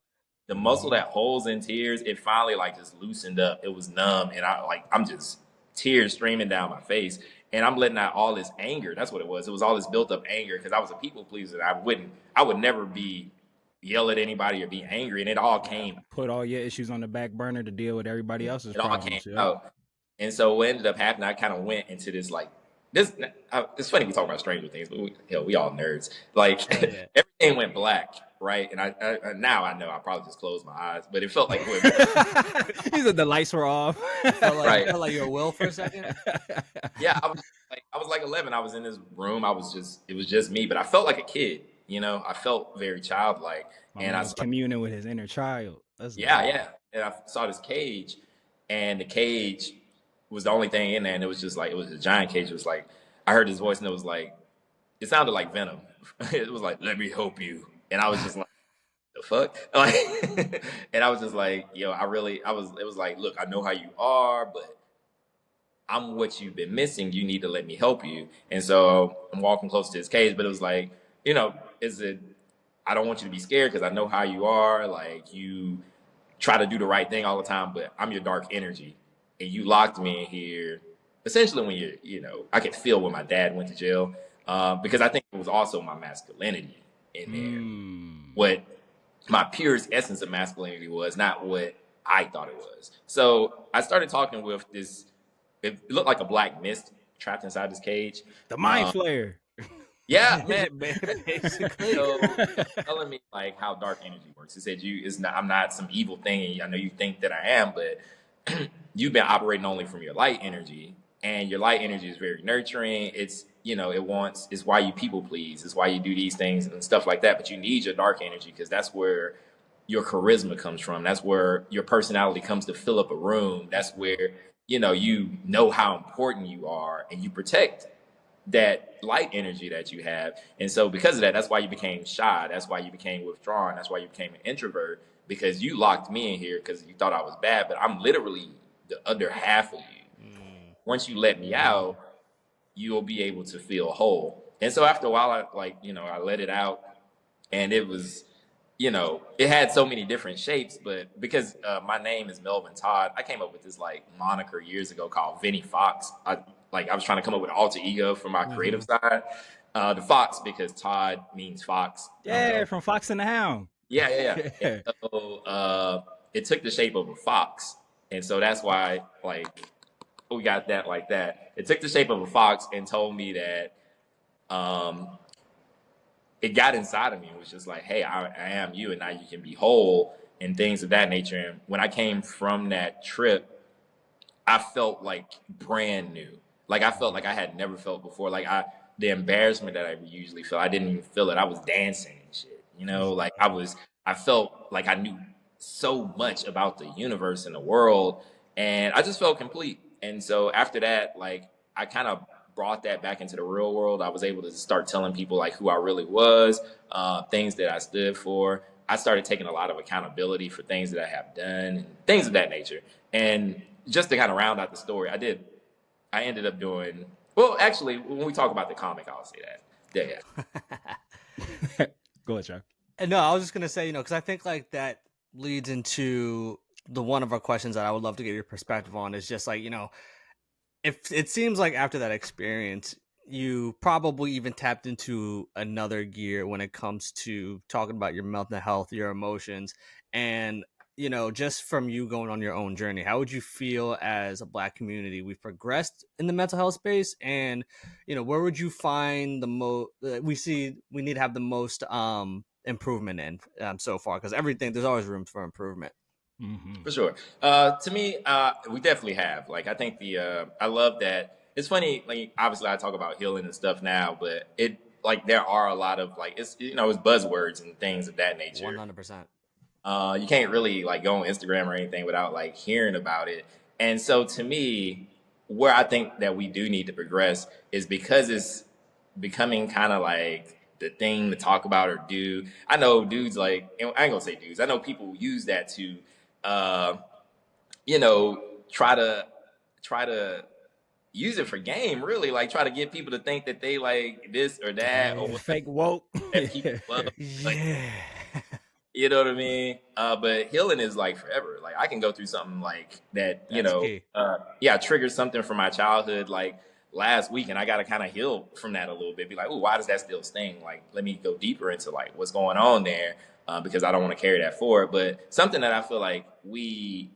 The muscle that holds in tears, it finally like just loosened up. It was numb, and I'm just tears streaming down my face, and I'm letting out all this anger. That's what it was. It was all this built up anger because I was a people pleaser. I would never be yell at anybody or be angry, and it all came. Put all your issues on the back burner to deal with everybody else's It all came problems. Yeah. out, and so what ended up happening, I kind of went into this like this. It's funny we talk about Stranger Things, but we all nerds. Like everything went black. Right, and I now I know I probably just closed my eyes, but it felt like He said the lights were off. Felt Right. like you were Will for a second. Yeah, I was like 11. I was in this room. It was just me, but I felt like a kid. I felt very childlike, My and man I was started, communing with his inner child. That's yeah. And I saw this cage, and the cage was the only thing in there, and it was just like it was a giant cage. It was like I heard his voice, and it sounded like Venom. It was like, "Let me help you," and I was just like, "The fuck?" Like, and I was just like, "Yo, It was like, look, I know how you are, but I'm what you've been missing. You need to let me help you." And so I'm walking close to his cage, but it was like, I don't want you to be scared because I know how you are. Like, you try to do the right thing all the time, but I'm your dark energy. And you locked me in here. Essentially, when I could feel when my dad went to jail, because I think it was also my masculinity in there. What my purest essence of masculinity was, not what I thought it was. So I started talking with this, it looked like a black mist trapped inside this cage. The mind flayer. Yeah, man. Basically. So telling me like how dark energy works. He said, I'm not some evil thing, and I know you think that I am, but you've been operating only from your light energy, and your light energy is very nurturing. It's it's why you people please. It's why you do these things and stuff like that. But you need your dark energy because that's where your charisma comes from. That's where your personality comes to fill up a room. That's where you know how important you are, and you protect that light energy that you have. And so because of that, that's why you became shy. That's why you became withdrawn. That's why you became an introvert, because you locked me in here because you thought I was bad, but I'm literally the other half of you. Once you let me out, you'll be able to feel whole. And so after a while, I let it out, and it was, it had so many different shapes, but because my name is Melvin Todd, I came up with this like moniker years ago called Vinny Fox. I was trying to come up with an alter ego for my creative side. The Fox, because Todd means fox. Yeah, from Fox and the Hound. Yeah. And so it took the shape of a fox. And so that's why, we got that like that. It took the shape of a fox and told me that it got inside of me. It was just like, hey, I am you, and now you can be whole, and things of that nature. And when I came from that trip, I felt like brand new. Like I felt like I had never felt before. Like the embarrassment that I usually feel, I didn't even feel it. I was dancing and shit, like I felt like I knew so much about the universe and the world, and I just felt complete. And so after that, I kind of brought that back into the real world. I was able to start telling people like who I really was, things that I stood for. I started taking a lot of accountability for things that I have done and things of that nature. And just to kind of round out the story, I ended up doing, well, actually, when we talk about the comic, I'll say that. Yeah. Go ahead, Chuck. No, I was just going to say, because I think like that leads into one of our questions that I would love to get your perspective on is just like, if it seems like after that experience, you probably even tapped into another gear when it comes to talking about your mental health, your emotions, and just from you going on your own journey, how would you feel as a Black community we've progressed in the mental health space? And, where would you find the most, we need to have the most improvement in so far? Because there's always room for improvement. Mm-hmm. For sure. To me, we definitely have. I think I love that. It's funny, obviously I talk about healing and stuff now, but like there are a lot of like it's it's buzzwords and things of that nature. 100%. You can't really like go on Instagram or anything without like hearing about it. And so to me, where I think that we do need to progress is because it's becoming kind of like the thing to talk about or do. I know dudes like, and I ain't gonna say dudes. I know people use that to, you know, try to use it for game. Really, like try to get people to think that they like this or that or what Fake woke. that people love. Like, Yeah. you know what I mean? But healing is like forever. Like I can go through something like that, That's key. triggered something from my childhood like last week, and I got to kind of heal from that a little bit. Be like, oh, why does that still sting? Like, let me go deeper into like what's going on there, because I don't want to carry that forward. But something that I feel like we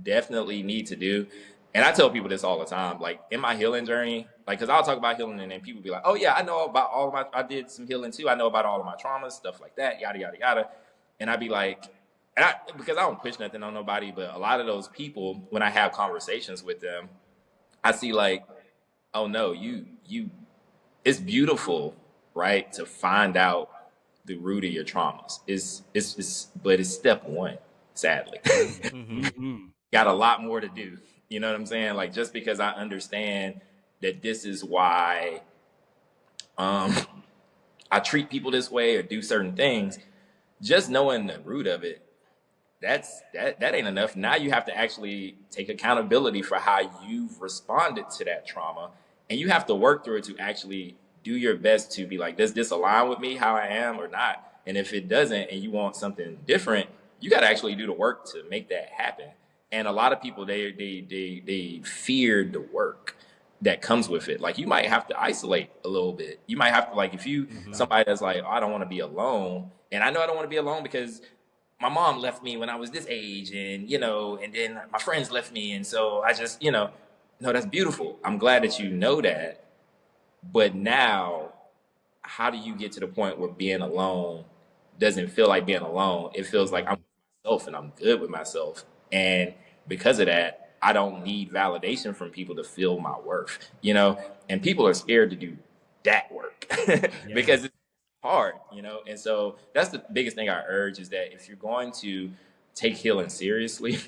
definitely need to do, and I tell people this all the time, like in my healing journey, like because I'll talk about healing, and then people be like, oh yeah, I know about all of my, I did some healing too. I know about all of my traumas, stuff like that, yada yada yada. And I'd be like, because I don't push nothing on nobody, but a lot of those people, when I have conversations with them, I see like, oh no, you, it's beautiful, right? To find out the root of your traumas. But it's step one, sadly. Got a lot more to do. You know what I'm saying? Like just because I understand that this is why I treat people this way or do certain things, just knowing the root of it, that ain't enough. Now you have to actually take accountability for how you've responded to that trauma, and you have to work through it to actually do your best to be like, does this align with me how I am or not? And if it doesn't, and you want something different, you got to actually do the work to make that happen. And a lot of people they fear the work that comes with it. Like you might have to isolate a little bit. You might have to like if you somebody that's like, oh, I don't want to be alone. And I know I don't want to be alone because my mom left me when I was this age, and and then my friends left me, and so I just, no, that's beautiful. I'm glad that you know that. But now, how do you get to the point where being alone doesn't feel like being alone? It feels like I'm myself and I'm good with myself. And because of that, I don't need validation from people to feel my worth, and people are scared to do that work because it's hard, and so that's the biggest thing I urge is that if you're going to take healing seriously,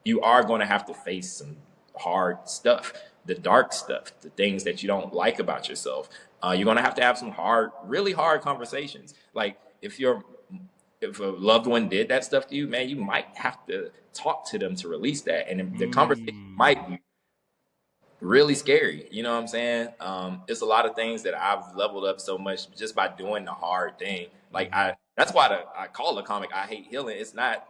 you are going to have to face some hard stuff, the dark stuff, the things that you don't like about yourself. You're going to have some really hard conversations. Like if a loved one did that stuff to you, man, you might have to talk to them to release that, and the conversation might be really scary. You know what I'm saying? It's a lot of things that I've leveled up so much just by doing the hard thing. Like that's why I call the comic I Hate Healing. It's not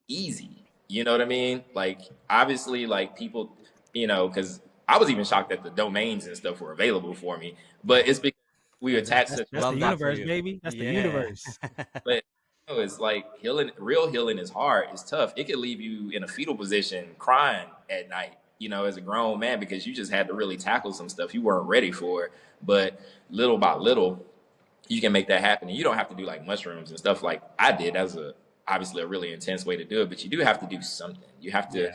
easy. You know what I mean? Like obviously like people, because I was even shocked that the domains and stuff were available for me, but it's because we attach such That's the universe, baby. That's the universe. But it's like real healing is hard. It's tough. It could leave you in a fetal position crying at night, as a grown man, because you just had to really tackle some stuff you weren't ready for. But little by little, you can make that happen. And you don't have to do like mushrooms and stuff like I did. That's obviously a really intense way to do it, but you do have to do something. You have to,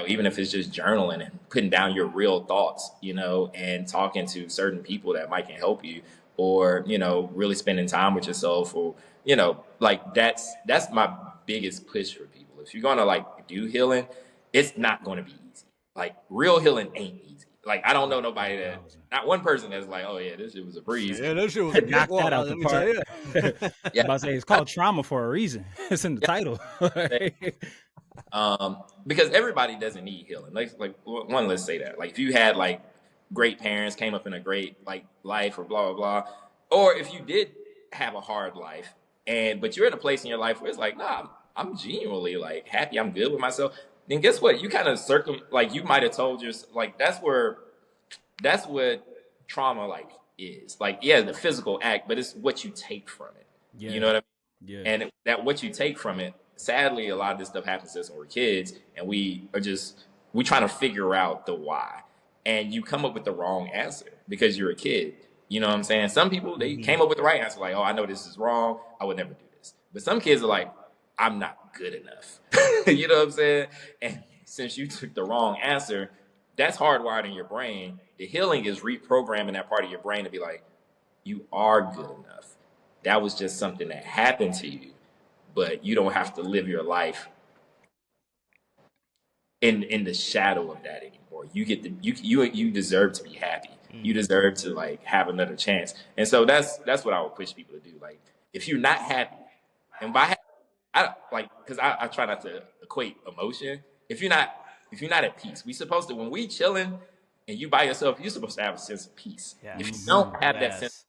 even if it's just journaling and putting down your real thoughts, and talking to certain people that might can help you, or, really spending time with yourself, or, like that's my biggest push for people. If you're going to like do healing, it's not going to be easy. Like real healing ain't easy. Like I don't know nobody not one person that's like, oh yeah, this shit was a breeze. Yeah, that shit was a knock that out the park. Yeah. I'm about to say it's called trauma for a reason. It's in the title. Because everybody doesn't need healing. Like let's say that. Like if you had like great parents, came up in a great like life, or blah blah blah, or if you did have a hard life, but you're in a place in your life where it's like, nah, I'm genuinely like happy, I'm good with myself. Then guess what? You kind of you might have told yourself, like that's what trauma like is. Like, yeah, the physical act, but it's what you take from it. Yeah. You know what I mean? Yeah. And that what you take from it, sadly, a lot of this stuff happens to us when we're kids, and we trying to figure out the why. And you come up with the wrong answer because you're a kid. You know what I'm saying? Some people, they came up with the right answer, like, oh, I know this is wrong, I would never do this. But some kids are like, I'm not good enough. You know what I'm saying? And since you took the wrong answer, that's hardwired in your brain. The healing is reprogramming that part of your brain to be like, you are good enough. That was just something that happened to you, but you don't have to live your life in the shadow of that anymore. You get you deserve to be happy. You deserve to like have another chance. And so that's what I would push people to do. Like if you're not happy, and by happy, I like because I try not to equate emotion. If you're not at peace, we supposed to when we chilling and you by yourself, you're supposed to have a sense of peace. Yeah. If you don't have that sense, Yes.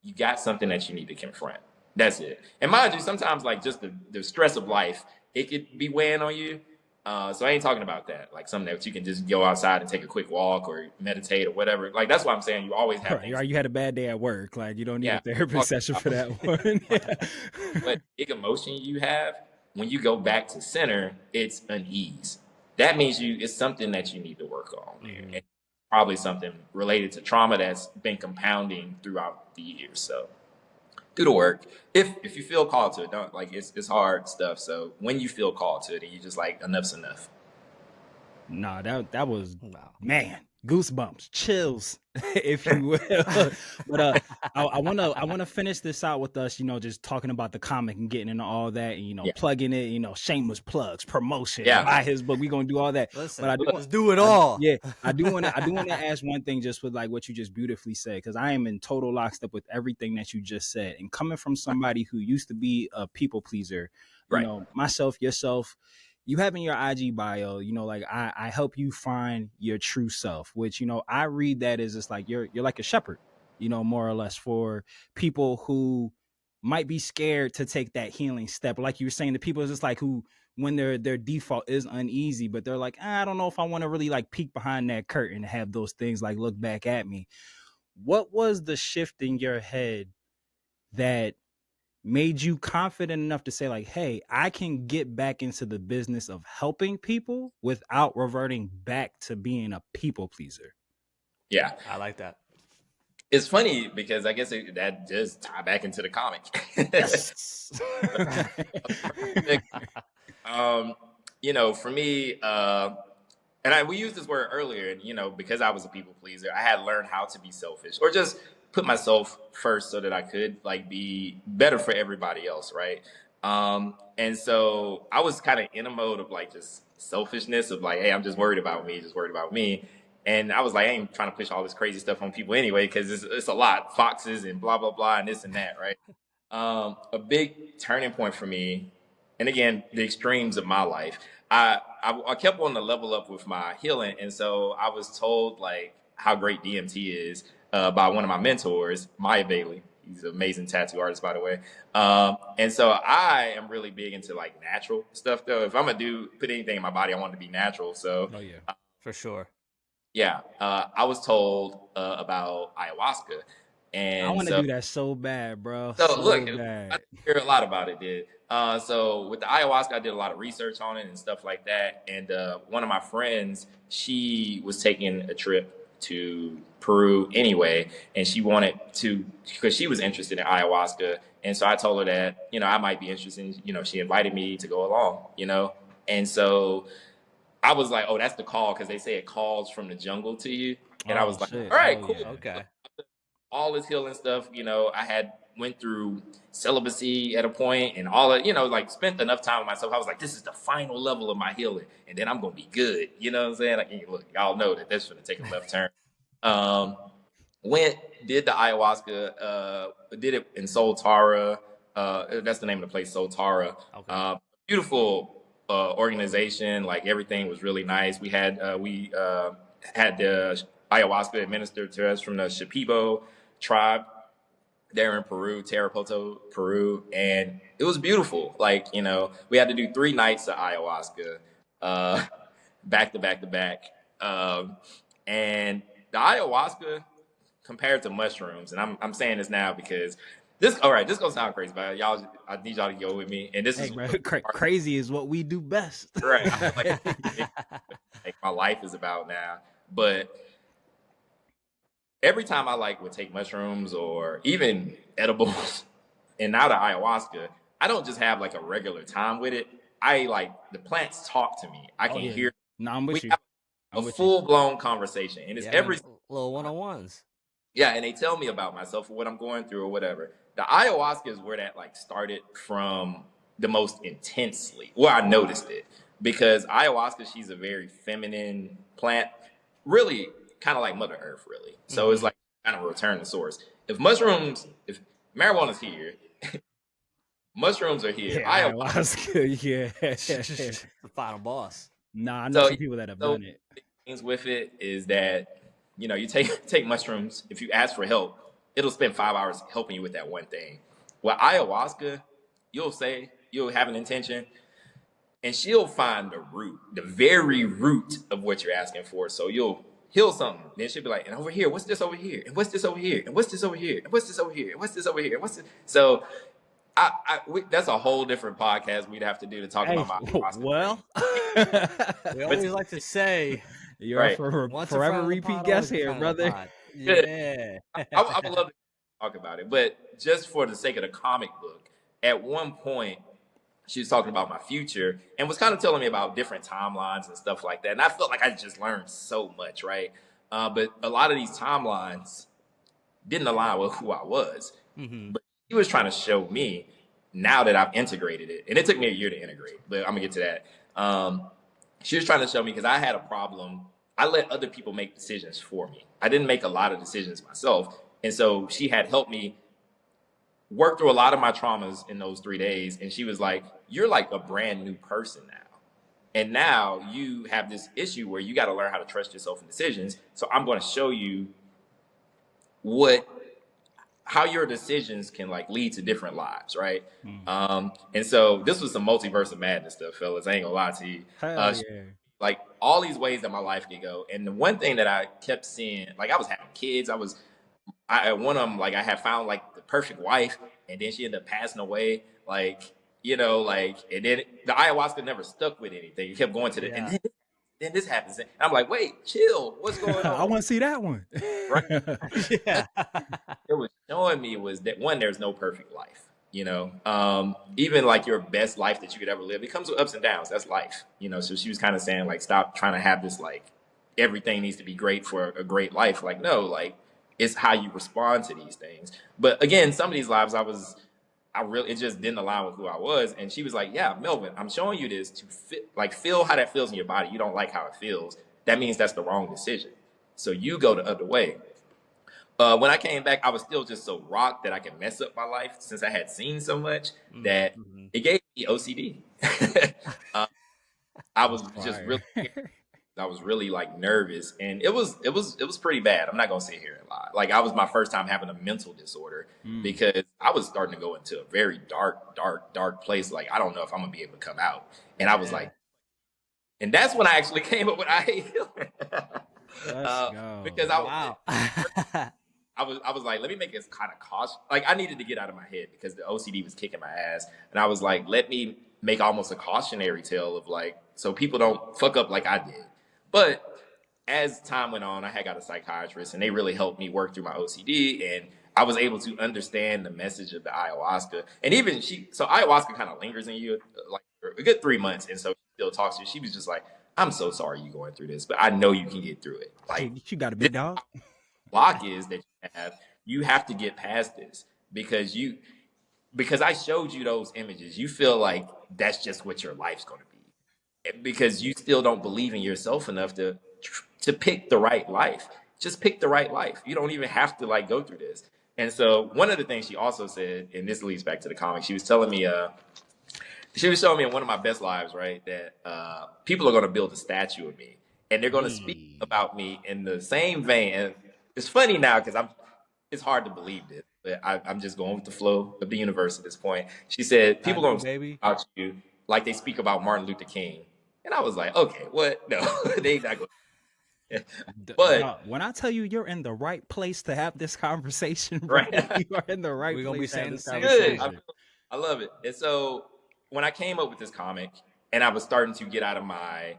you got something that you need to confront. That's it. And mind you, sometimes like just the stress of life, it could be weighing on you. So I ain't talking about that. Like something that you can just go outside and take a quick walk or meditate or whatever. Like that's why I'm saying you always have things. You had a bad day at work. Like you don't need Yeah. a therapy session for that one. But big emotion you have, when you go back to center, it's unease. That means it's something that you need to work on there. And probably something related to trauma that's been compounding throughout the years. So do the work. If you feel called to it, don't like it's hard stuff. So when you feel called to it and you just like enough's enough. Nah, that was Wow. man, goosebumps, chills, if you will. But I wanna finish this out with us, just talking about the comic and getting into all that, and plugging it, shameless plugs, promotion, buy his book. We gonna do all that. Listen, but let's do it all. I do wanna ask one thing just with like what you just beautifully said, because I am in total lockstep with everything that you just said. And coming from somebody who used to be a people pleaser, myself, yourself. You have in your IG bio, like I help you find your true self, which, I read that as it's like you're like a shepherd, more or less for people who might be scared to take that healing step. Like you were saying, the people is just like who, when their default is uneasy, but they're like, I don't know if I want to really like peek behind that curtain and have those things like look back at me. What was the shift in your head that made you confident enough to say like, hey, I can get back into the business of helping people without reverting back to being a people pleaser? Yeah. I like that. It's funny because I guess that does tie back into the comic. Yes. For me, we used this word earlier, and because I was a people pleaser, I had learned how to be selfish or just put myself first so that I could like be better for everybody else, right? And so I was kind of in a mode of like just selfishness of like, hey, I'm just worried about me. And I was like, I ain't trying to push all this crazy stuff on people anyway, because it's a lot, foxes and blah, blah, blah, and this and that, right? A big turning point for me, and again, the extremes of my life, I kept on the level up with my healing. And so I was told like how great DMT is by one of my mentors, Maya Bailey. He's an amazing tattoo artist, by the way. And so I am really big into like natural stuff, though. If I'm going to put anything in my body, I want it to be natural. So, for sure. Yeah. I was told about ayahuasca. And I want to do that so bad, bro. So look, bad. I hear a lot about it, dude. So with the ayahuasca, I did a lot of research on it and stuff like that. And one of my friends, she was taking a trip to Peru anyway, and she wanted to, because she was interested in ayahuasca. And so I told her that, I might be interested in, she invited me to go along, and so I was like, oh, that's the call, because they say it calls from the jungle to you. And I was like, all right, cool. Yeah. Okay. All this healing stuff, I had went through celibacy at a point and all that, like spent enough time with myself. I was like, this is the final level of my healing, and then I'm going to be good. You know what I'm saying? Like, look, y'all know that that's going to take a left turn. Did the ayahuasca, did it in Soltara. That's the name of the place, Soltara. Okay. Beautiful organization. Like everything was really nice. We had the ayahuasca administered to us from the Shipibo tribe there in Peru, Tarapoto, Peru, and it was beautiful. Like, we had to do 3 nights of ayahuasca, back to back to back. And the ayahuasca compared to mushrooms, and I'm saying this now because this gonna sound crazy, but I need y'all to go with me. And this is crazy is what we do best. Right. Like my life is about now. But every time I would take mushrooms or even edibles and now the ayahuasca, I don't just have like a regular time with it. The plants talk to me. I can hear. No, I'm with you. Have a full blown conversation, and it's every little one-on-ones. Yeah, and they tell me about myself or what I'm going through or whatever. The ayahuasca is where that like started from the most intensely. Where I noticed it because ayahuasca, she's a very feminine plant, really kind of like Mother Earth, really. So it's like kind of a return to source. If marijuana's here, mushrooms are here. Yeah, Ayahuasca. ayahuasca. Yeah. The final boss. Nah, I know some people that have done it. Things with it is that you take mushrooms. If you ask for help, it'll spend 5 hours helping you with that one thing. Well, ayahuasca, you'll have an intention, and she'll find the very root of what you're asking for. So you'll heal something. Then she'll be like, and over here, what's this over here? And what's this over here? And what's this over here? And what's this over here? And what's this over here? And what's this? So that's a whole different podcast we'd have to do to talk about my ayahuasca. Well, we always like to say you're right. forever repeat guest here, brother. Yeah. I would love to talk about it, but just for the sake of the comic book, at one point she was talking about my future and was kind of telling me about different timelines and stuff like that. And I felt like I just learned so much, right? But a lot of these timelines didn't align with who I was. But she was trying to show me now that I've integrated it. And it took me a year to integrate, but I'm gonna get to that. She was trying to show me because I had a problem. I let other people make decisions for me. I didn't make a lot of decisions myself. And so she had helped me work through a lot of my traumas in those 3 days. And she was like, you're like a brand new person now. And now you have this issue where you got to learn how to trust yourself in decisions. So I'm going to show you how your decisions can like lead to different lives, right? And so this was some multiverse of madness stuff, fellas. I ain't gonna lie to you. Like all these ways that my life could go. And the one thing that I kept seeing, like I was having kids. One of them, like I had found like the perfect wife, and then she ended up passing away. And then the ayahuasca never stuck with anything. It kept going to and then this happens. And I'm like, wait, chill. What's going on? I want to see that one. Right? Yeah. It was showing me was that one, there's no perfect life. Even like your best life that you could ever live, it comes with ups and downs. That's life. So she was kind of saying like, stop trying to have this like everything needs to be great for a great life. Like, no, like it's how you respond to these things. But again, some of these lives it just didn't align with who I was. And she was like, yeah, Melvin, I'm showing you this to feel how that feels in your body. You don't like how it feels. That means that's the wrong decision. So you go the other way. When I came back, I was still just so rocked that I could mess up my life since I had seen so much that it gave me OCD. I was really like nervous, and it was pretty bad. I'm not gonna sit here and lie. Like I was my first time having a mental disorder because I was starting to go into a very dark place. Like I don't know if I'm gonna be able to come out. And I was like, and that's when I actually came up with I Hate Healing. Because I was like, let me make this kind of cautious. Like I needed to get out of my head because the OCD was kicking my ass. And I was like, let me make almost a cautionary tale of like, so people don't fuck up like I did. But as time went on, I had got a psychiatrist and they really helped me work through my OCD. And I was able to understand the message of the ayahuasca. And even so ayahuasca kind of lingers in you like for a good 3 months. And so she still talks to you. She was just like, I'm so sorry you're going through this, but I know you can get through it. Like you got a big dog. Block is that you have to get past this because I showed you those images. You feel like that's just what your life's going to be because you still don't believe in yourself enough to pick the right life. Just pick the right life. You don't even have to like go through this. And so one of the things she also said, and this leads back to the comic, she was telling me, she was showing me in one of my best lives, right, that people are going to build a statue of me and they're going to speak about me in the same vein. And it's funny now because it's hard to believe this, but I'm just going with the flow of the universe at this point. She said, people are going to speak about you like they speak about Martin Luther King. And I was like, okay, what? No, they not going to. But when I tell you you're in the right place to have this conversation, right? You are in the right place. We're going to be saying this good. I love it. And so when I came up with this comic and I was starting to get out of my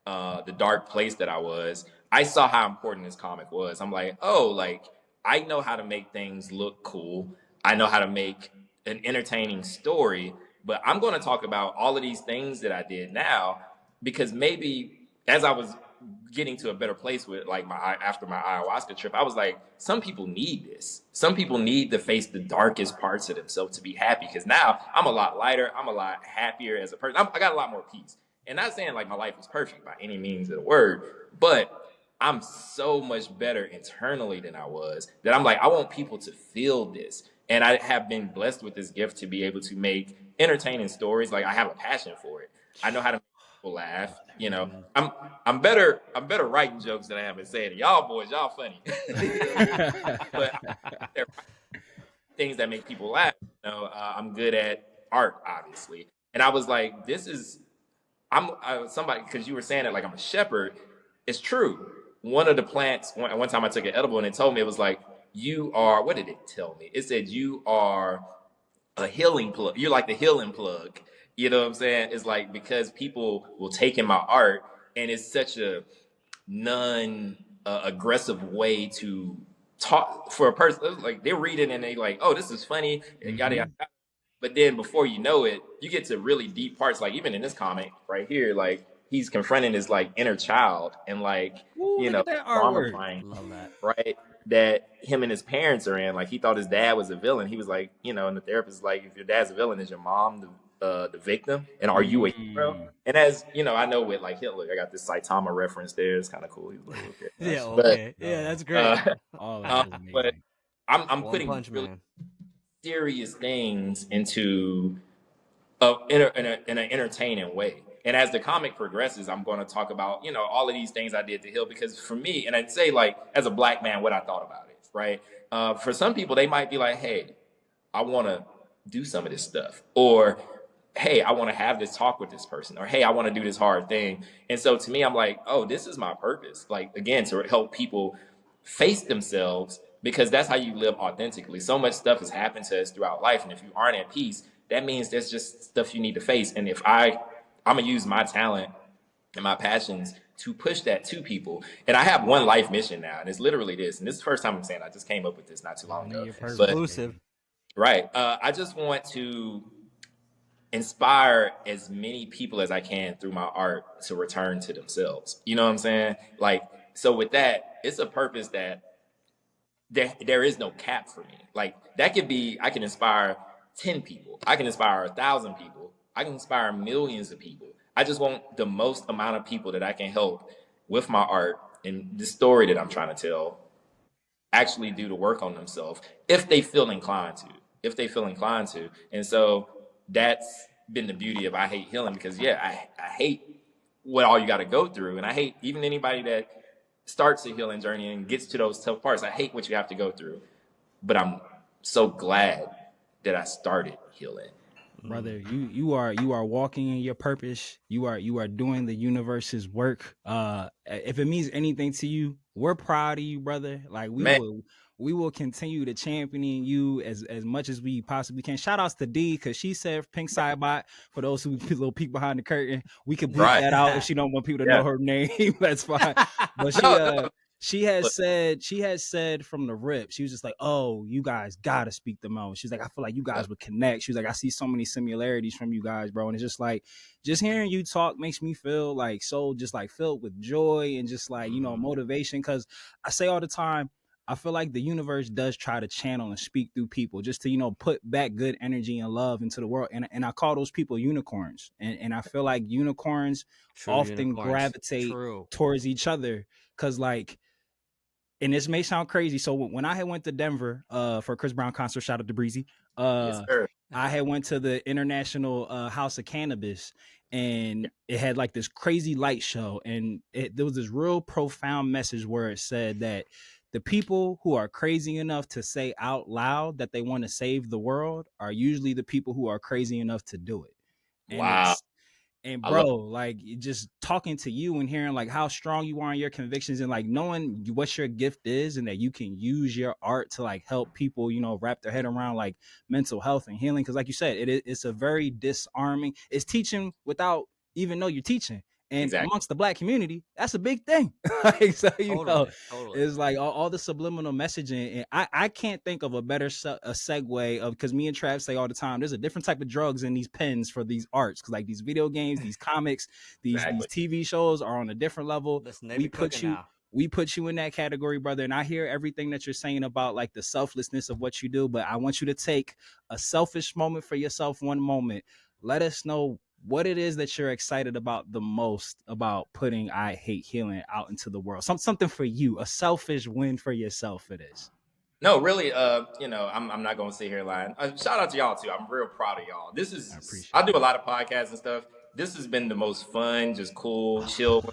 the dark place that I was, I saw how important this comic was. I'm like, oh, like I know how to make things look cool. I know how to make an entertaining story, but I'm going to talk about all of these things that I did now because maybe as I was getting to a better place with like after my ayahuasca trip, I was like, some people need this. Some people need to face the darkest parts of themselves to be happy. Because now I'm a lot lighter. I'm a lot happier as a person. I got a lot more peace. And not saying like my life is perfect by any means of the word, but I'm so much better internally than I was that I'm like, I want people to feel this. And I have been blessed with this gift to be able to make entertaining stories. Like I have a passion for it. I know how to make people laugh. You know, I'm better writing jokes than I am in saying it. Y'all boys, y'all funny. But there are things that make people laugh. You know, I'm good at art, obviously. And I was like, I'm somebody, because you were saying it like I'm a shepherd. It's true. One of the plants, one time I took an edible and it told me, it was like, you are, what did it tell me? It said, you are a healing plug. You're like the healing plug. You know what I'm saying? It's like, because people will take in my art and it's such a non-aggressive way to talk for a person. Like they read it and they like, oh, this is funny. Yada, yada. But then before you know it, you get to really deep parts. Like even in this comic right here, like he's confronting his like inner child and like, you know, trauma find, right? That him and his parents are in. Like he thought his dad was a villain. He was like, you know, and the therapist is like, if your dad's a villain, is your mom the victim? And are you a hero? And as you know, I know with like Hitler, I got this Saitama reference there. It's kind of cool. He was like, okay. Yeah, okay. But, yeah, that's great. But I'm putting really serious things into in an entertaining way. And as the comic progresses, I'm going to talk about, you know, all of these things I did to heal. Because for me, and I'd say like as a black man, what I thought about it, right? For some people, they might be like, hey, I want to do some of this stuff. Or, hey, I want to have this talk with this person. Or, hey, I want to do this hard thing. And so to me, I'm like, oh, this is my purpose. Like, again, to help people face themselves, because that's how you live authentically. So much stuff has happened to us throughout life. And if you aren't at peace, that means there's just stuff you need to face. And if I'm going to use my talent and my passions to push that to people. And I have one life mission now, and it's literally this. And this is the first time I'm saying I just came up with this not too long ago. Exclusive. Right. I just want to inspire as many people as I can through my art to return to themselves. You know what I'm saying? Like, so with that, it's a purpose that there is no cap for me. Like that could be, I can inspire 10 people. I can inspire 1,000 people. I can inspire millions of people. I just want the most amount of people that I can help with my art and the story that I'm trying to tell actually do the work on themselves if they feel inclined to. And so that's been the beauty of I Hate Healing, because I hate what all you got to go through. And I hate even anybody that starts a healing journey and gets to those tough parts. I hate what you have to go through, but I'm so glad that I started healing. Brother, you are walking in your purpose. You are doing the universe's work. If it means anything to you, we're proud of you, brother. Like we will continue to champion you as much as we possibly can. Shout outs to D, because she said Pink Sidebot. For those who little peek behind the curtain, we can bleep that out if she don't want people to know her name. That's fine. But she has said from the rip, she was just like, oh, you guys gotta speak the most. She's like, I feel like you guys would connect. She was like, I see so many similarities from you guys, bro. And it's just like, just hearing you talk makes me feel like so just like filled with joy and just like, you know, motivation. Because I say all the time, I feel like the universe does try to channel and speak through people just to, you know, put back good energy and love into the world. And I call those people unicorns. And I feel like unicorns often gravitate towards each other. Cause like, and this may sound crazy. So when I had went to Denver for a Chris Brown concert, shout out to Breezy. I had went to the International House of Cannabis, and it had like this crazy light show. And there was this real profound message where it said that the people who are crazy enough to say out loud that they want to save the world are usually the people who are crazy enough to do it. And wow. And bro, like just talking to you and hearing like how strong you are in your convictions and like knowing what your gift is and that you can use your art to like help people, you know, wrap their head around like mental health and healing. Cause like you said, it's a very disarming, it's teaching without even know you're teaching. And Exactly. amongst the Black community, that's a big thing. Like, so, Totally. it's like all the subliminal messaging. And I can't think of a better a segue of, because me and Trav say all the time, there's a different type of drugs in these pens for these arts. Because like these video games, these comics, these TV shows are on a different level. Listen, they be cooking now. We put you in that category, brother. And I hear everything that you're saying about like the selflessness of what you do. But I want you to take a selfish moment for yourself, one moment. Let us know what it is that you're excited about the most about putting I Hate Healing out into the world. Something for you, a selfish win for yourself it is. No, really, I'm not going to sit here lying. Shout out to y'all too. I'm real proud of y'all. I do a lot of podcasts and stuff. This has been the most fun, just cool, chill.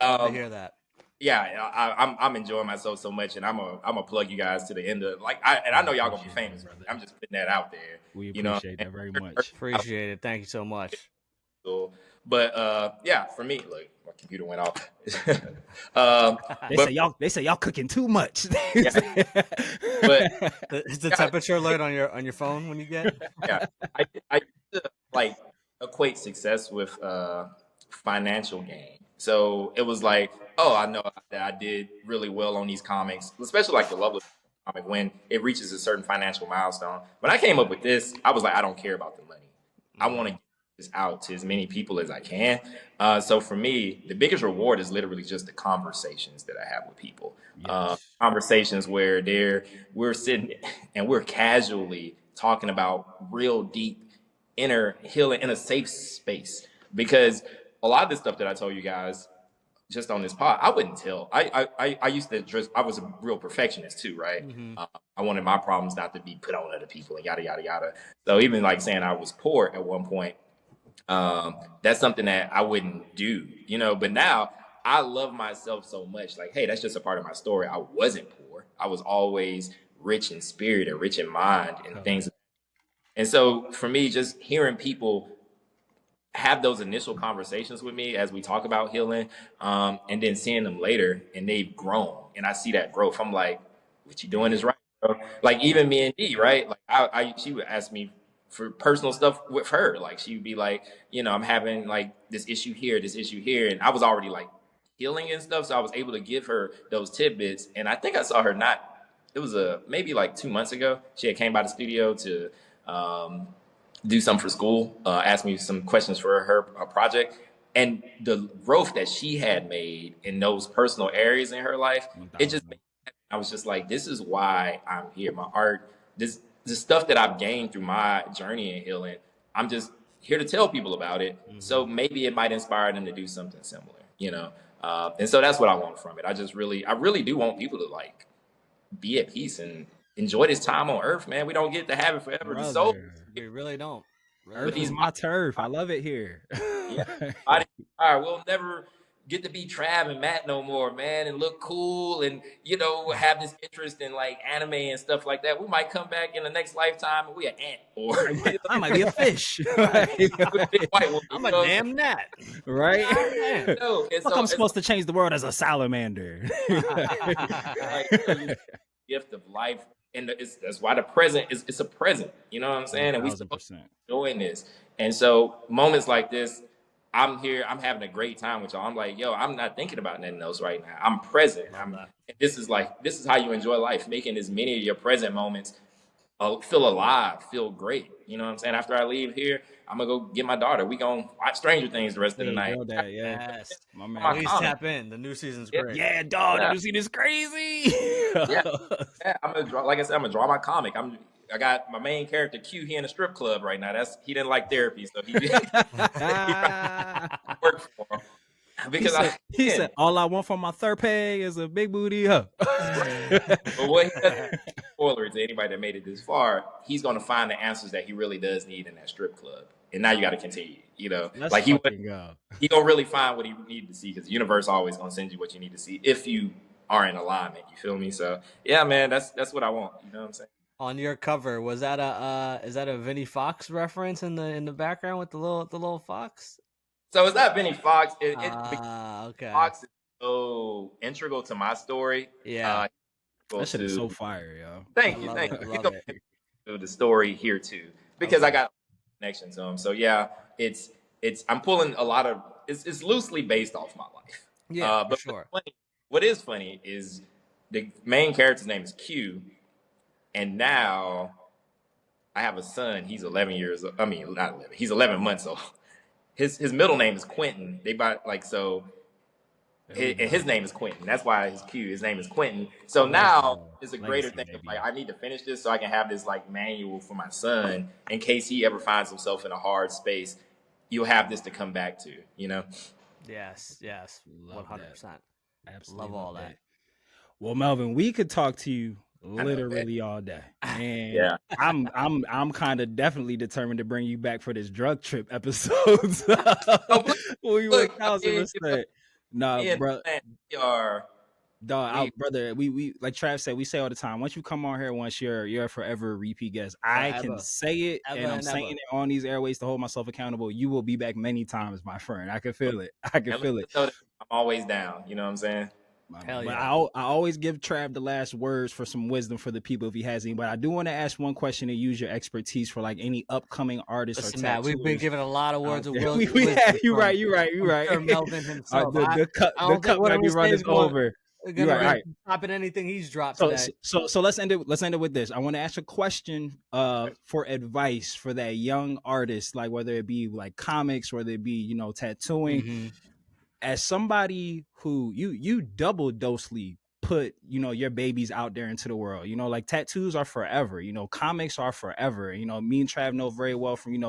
I hear that. Yeah, I'm enjoying myself so much, and I'm a plug you guys to the end of I know y'all gonna be famous. Brother. I'm just putting that out there. We appreciate that very much. Appreciate it. Thank you so much. So, but yeah, for me, look, my computer went off. They say y'all cooking too much. Yeah. But is the temperature alert on your phone when you get? Yeah, I used to like equate success with financial gain. So it was like, oh, I know that I did really well on these comics, especially like the Loveless comic when it reaches a certain financial milestone. When I came up with this, I was like, I don't care about the money. I want to get this out to as many people as I can. So for me, the biggest reward is literally just the conversations that I have with people. Yes. Conversations where we're sitting and we're casually talking about real deep inner healing in a safe space. Because a lot of the stuff that I told you guys just on this pod, I wouldn't tell. I used to I was a real perfectionist too, right? Mm-hmm. I wanted my problems not to be put on other people and yada, yada, yada. So even like saying I was poor at one point, that's something that I wouldn't do, but now I love myself so much. Like, hey, that's just a part of my story. I wasn't poor. I was always rich in spirit and rich in mind and things. And so for me, just hearing people have those initial conversations with me as we talk about healing, and then seeing them later and they've grown and I see that growth. I'm like, what you doing is right, bro. Like even me and Dee, right? Like she would ask me for personal stuff with her. Like she would be like, I'm having like this issue here. And I was already like healing and stuff. So I was able to give her those tidbits. And I think I saw her it was maybe like 2 months ago. She had came by the studio to, do something for school, asked me some questions for her project, and the growth that she had made in those personal areas in her life, it just made I was just like, this is why I'm here. My art, the stuff that I've gained through my journey in healing, I'm just here to tell people about it. Mm-hmm. So maybe it might inspire them to do something similar, and so that's what I want from it. I really do want people to like be at peace and enjoy this time on earth, man. We don't get to have it forever. Brother, so we really don't. Earth is my turf. I love it here. Yeah. All right, we'll never get to be Trav and Matt no more, man, and look cool and, have this interest in like anime and stuff like that. We might come back in the next lifetime and we an ant or I might be a fish. I'm a damn gnat. Right? I'm supposed to change the world as a salamander. Gift of life. And that's why the present it's a present. You know what I'm saying? 1,000%. And we still doing this. And so moments like this, I'm here, I'm having a great time with y'all. I'm like, yo, I'm not thinking about nothing else right now. I'm present. This is how you enjoy life, making as many of your present moments feel alive, feel great. You know what I'm saying? After I leave here, I'm gonna go get my daughter. We gonna watch Stranger Things the rest of the night. Yes. My man. Please tap in. The new season's great. Yeah, dog. The new season is crazy. Yeah. I'm gonna draw. Like I said, I'm gonna draw my comic. I got my main character Q. He in a strip club right now. He didn't like therapy, so he worked for him. Because he said, all I want for my third pay is a big booty up. But what he does, spoiler to anybody that made it this far, he's going to find the answers that he really does need in that strip club. And now you got to continue, like he going to really find what he needed to see, because the universe always going to send you what you need to see if you are in alignment. You feel me? So yeah, man, that's what I want. You know what I'm saying? On your cover, was that is that a Vinnie Fox reference in the background with the little fox? So it's not Vinnie Fox. Okay. Fox is so integral to my story. Yeah. That shit is so fire, yo. Thank you. He's going to the story here too, because I got connection to him. So yeah, I'm pulling a lot of it's loosely based off my life. Yeah, for But sure. what is funny is the main character's name is Q, and now I have a son. He's 11 years old. I mean, not 11. He's 11 months old. His middle name is Quentin. They bought like so. And his name is Quentin. That's why his name is Quentin. So now it's a greater Legacy, thing of baby. like I need to finish this so I can have this like manual for my son in case he ever finds himself in a hard space. You'll have this to come back to, you know. Yes, Love 100%. Absolutely Love all that. Well, Melvin, we could talk to you I know, literally all day, and Yeah. I'm kind of definitely determined to bring you back for this drug trip episodes. We Look, I 1000%. Nah, me and bro, man, we are dog, we brother. We like Trav said. We say all the time. Once you come on here, once you're a forever repeat guest. I can Forever. say it, Ever and I'm and saying ever. it on these airways to hold myself accountable. You will be back many times, my friend. I can feel it. I can and feel it. know that I'm always down. You know what I'm saying? My Hell man. But yeah. I always give Trav the last words for some wisdom for the people if he has any. But I do want to ask one question and use your expertise for like any upcoming artists Listen, or Matt, we've been tattooers. given a lot of words of We wisdom. have you from, right. You right. You right. Sir Melvin himself. The I the don't think cup one might of be us running is over. You gonna right. All right. be topping anything he's dropped So, today. so let's end it. Let's end it with this. I want to ask a question for advice for that young artist, like whether it be like comics, whether it be tattooing. Mhm. As somebody who you double dosely put your babies out there into the world, like tattoos are forever, comics are forever. Me and Trav know very well from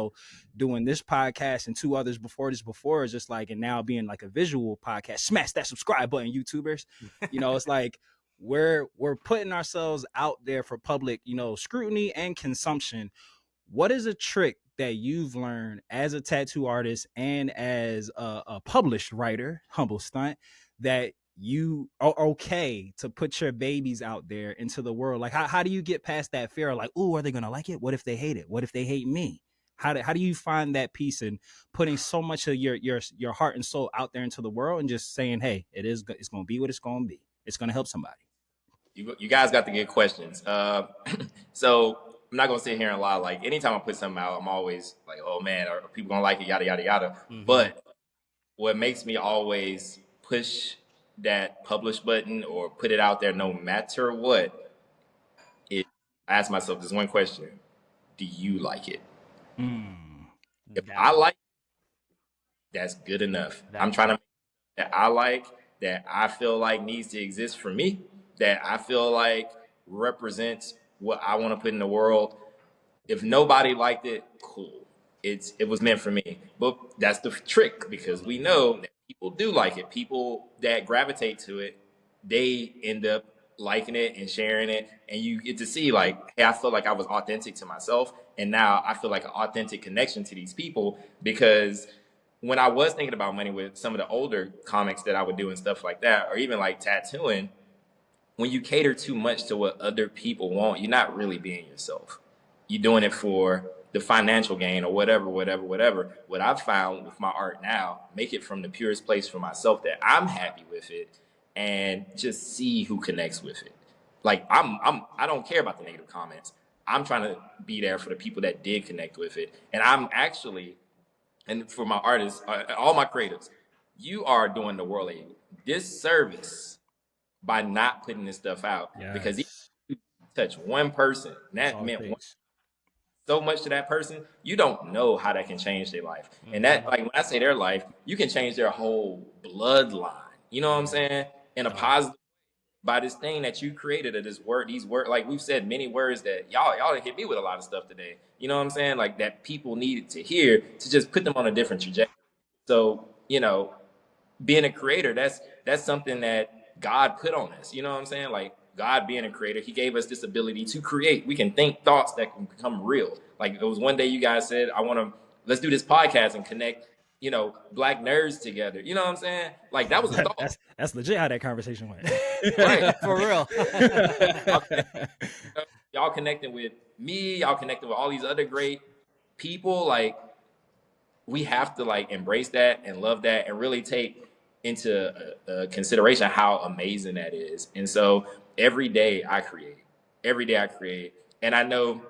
doing this podcast and two others before is just like, and now being like a visual podcast. Smash that subscribe button, YouTubers. It's like we're putting ourselves out there for public scrutiny and consumption. What is a trick that you've learned as a tattoo artist and as a published writer, humble stunt, that you are okay to put your babies out there into the world? Like, how do you get past that fear of like, oh, are they gonna like it? What if they hate it? What if they hate me? How do you find that peace in putting so much of your heart and soul out there into the world and just saying, hey, it's gonna be what it's gonna be. It's gonna help somebody. You guys got the good questions. So I'm not gonna sit here and lie. Like anytime I put something out, I'm always like, oh man, are people gonna like it? Yada yada yada. Mhm. But what makes me always push that publish button or put it out there, no matter what, is I ask myself this one question: do you like it? If I like it, that's good enough. I'm trying to make that I like, that I feel like needs to exist for me, that I feel like represents what I want to put in the world. If nobody liked it, cool. It was meant for me. But that's the trick because we know that people do like it. People that gravitate to it, they end up liking it and sharing it. And you get to see like, hey, I feel like I was authentic to myself. And now I feel like an authentic connection to these people because when I was thinking about money with some of the older comics that I would do and stuff like that, or even like tattooing, when you cater too much to what other people want, you're not really being yourself. You're doing it for the financial gain or whatever. What I've found with my art now, make it from the purest place for myself that I'm happy with it and just see who connects with it. Like I don't care about the negative comments. I'm trying to be there for the people that did connect with it. And I'm actually, and for my artists, all my creatives, you are doing the world a disservice by not putting this stuff out. Yes. Because if you touch one person, and that meant so much to that person, you don't know how that can change their life. And that, like when I say their life, you can change their whole bloodline. You know what I'm saying? In a positive by this thing that you created of this word, these words, like we've said many words that y'all hit me with a lot of stuff today. You know what I'm saying? Like that people needed to hear to just put them on a different trajectory. So, being a creator, that's something that God put on us. You know what I'm saying? Like God being a creator, he gave us this ability to create. We can think thoughts that can become real. Like it was one day you guys said, let's do this podcast and connect, black nerds together. You know what I'm saying? Like that was a thought. That's legit how that conversation went. Right. For real. Y'all connecting with me, y'all connecting with all these other great people. Like we have to like embrace that and love that and really take into consideration how amazing that is. And so every day I create, and I know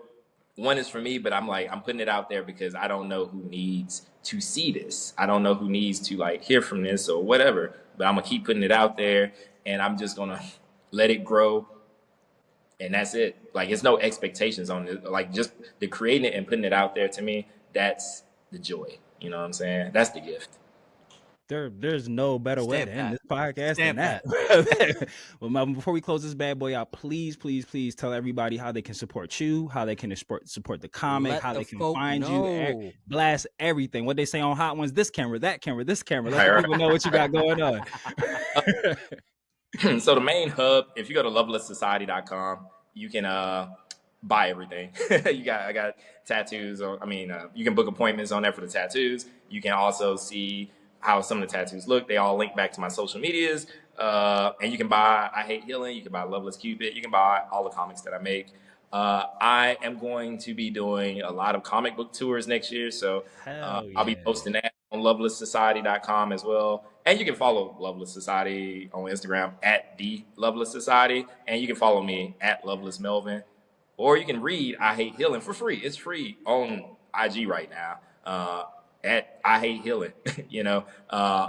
one is for me, but I'm putting it out there because I don't know who needs to see this. I don't know who needs to like hear from this or whatever. But I'm gonna keep putting it out there, and I'm just gonna let it grow, and that's it. Like, it's no expectations on it. Like, just the creating it and putting it out there, to me, that's the joy. You know what I'm saying? That's the gift. There's no better way to end this podcast than that. Well, Melvin, before we close this bad boy out, please tell everybody how they can support you, how they can support the comic, how they can find you, blast everything. What they say on Hot Ones, this camera, that camera, this camera. Let people know what you got going on. So the main hub, if you go to lovelesssociety.com, you can buy everything. I got tattoos. You can book appointments on there for the tattoos. You can also see how some of the tattoos look. They all link back to my social medias. And you can buy I Hate Healing. You can buy Loveless Cupid. You can buy all the comics that I make. I am going to be doing a lot of comic book tours next year. So I'll be posting that on lovelesssociety.com as well. And you can follow Loveless Society on Instagram at the Loveless Society. And you can follow me at Loveless Melvin. Or you can read I Hate Healing for free. It's free on IG right now. At I Hate Healing,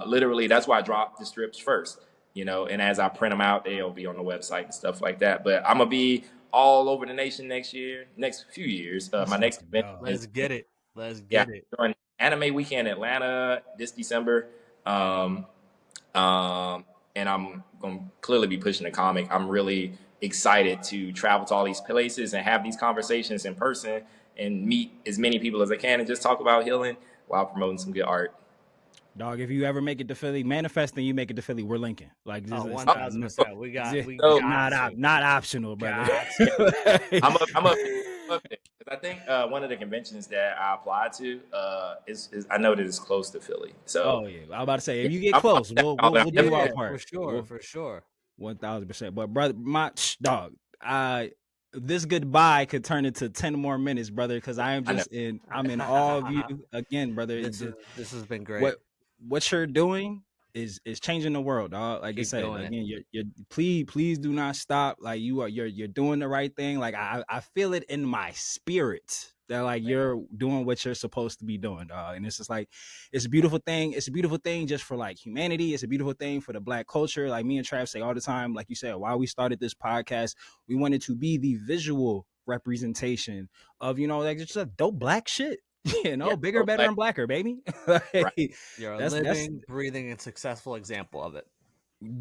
literally that's why I dropped the strips first, and as I print them out, they'll be on the website and stuff like that. But I'm gonna be all over the nation next few years. My next event. Let's get it. During Anime Weekend Atlanta this December. And I'm gonna clearly be pushing the comic. I'm really excited to travel to all these places and have these conversations in person and meet as many people as I can and just talk about healing while promoting some good art. Dog, if you ever make it to Philly, manifesting you make it to Philly, we're linking. Like, 1,000%. We got not optional, brother. I'm up there. I think one of the conventions that I applied to is I know that it's close to Philly. So I was about to say, if you get close, we'll do our part. For sure. 1,000%. But brother, my dog, this goodbye could turn into 10 more minutes, brother, because I'm in awe of you again, brother. This has been great. What you're doing is changing the world, dog. Like I said, again, you're please do not stop. Like you're doing the right thing. Like I feel it in my spirit that like you're doing what you're supposed to be doing, dog. And it's just like, it's a beautiful thing. It's a beautiful thing just for like humanity. It's a beautiful thing for the Black culture. Like me and Trav say all the time, like you said, while we started this podcast, we wanted to be the visual representation of, like just a dope Black shit. Bigger, better, and blacker, baby. Right. You're a living, breathing, and successful example of it.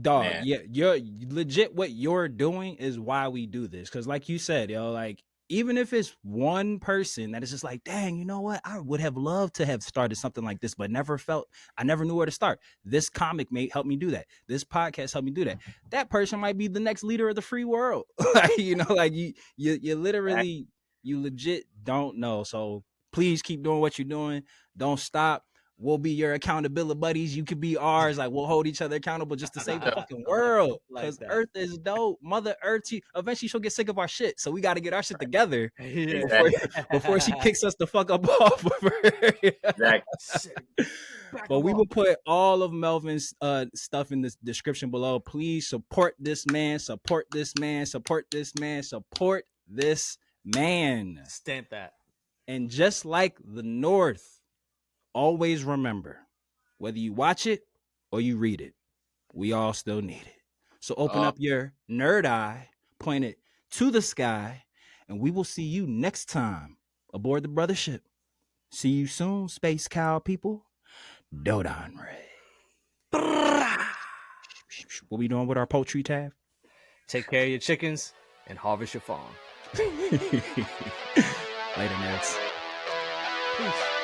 Dog, man. Yeah, you're legit. What you're doing is why we do this. Because like you said, like, even if it's one person that is just like, dang, you know what? I would have loved to have started something like this, but I never knew where to start. This comic may help me do that. This podcast helped me do that. That person might be the next leader of the free world. Like you literally, you legit don't know. So please keep doing what you're doing. Don't stop. We'll be your accountability buddies. You could be ours. Like, we'll hold each other accountable just to save the fucking world. Because Earth is dope. Mother Earth, eventually she'll get sick of our shit. So we got to get our shit together before she kicks us the fuck up off of her. Exactly. But we will put all of Melvin's stuff in the description below. Please support this man. Support this man. Support this man. Support this man. Stamp that. And just like the North, always remember, whether you watch it or you read it, we all still need it. So open up your nerd eye, point it to the sky, and we will see you next time aboard the brothership. See you soon, Space Cow people. Dodon Ray. What we doing with our poultry tab? Take care of your chickens and harvest your farm. Later, nerds. Peace.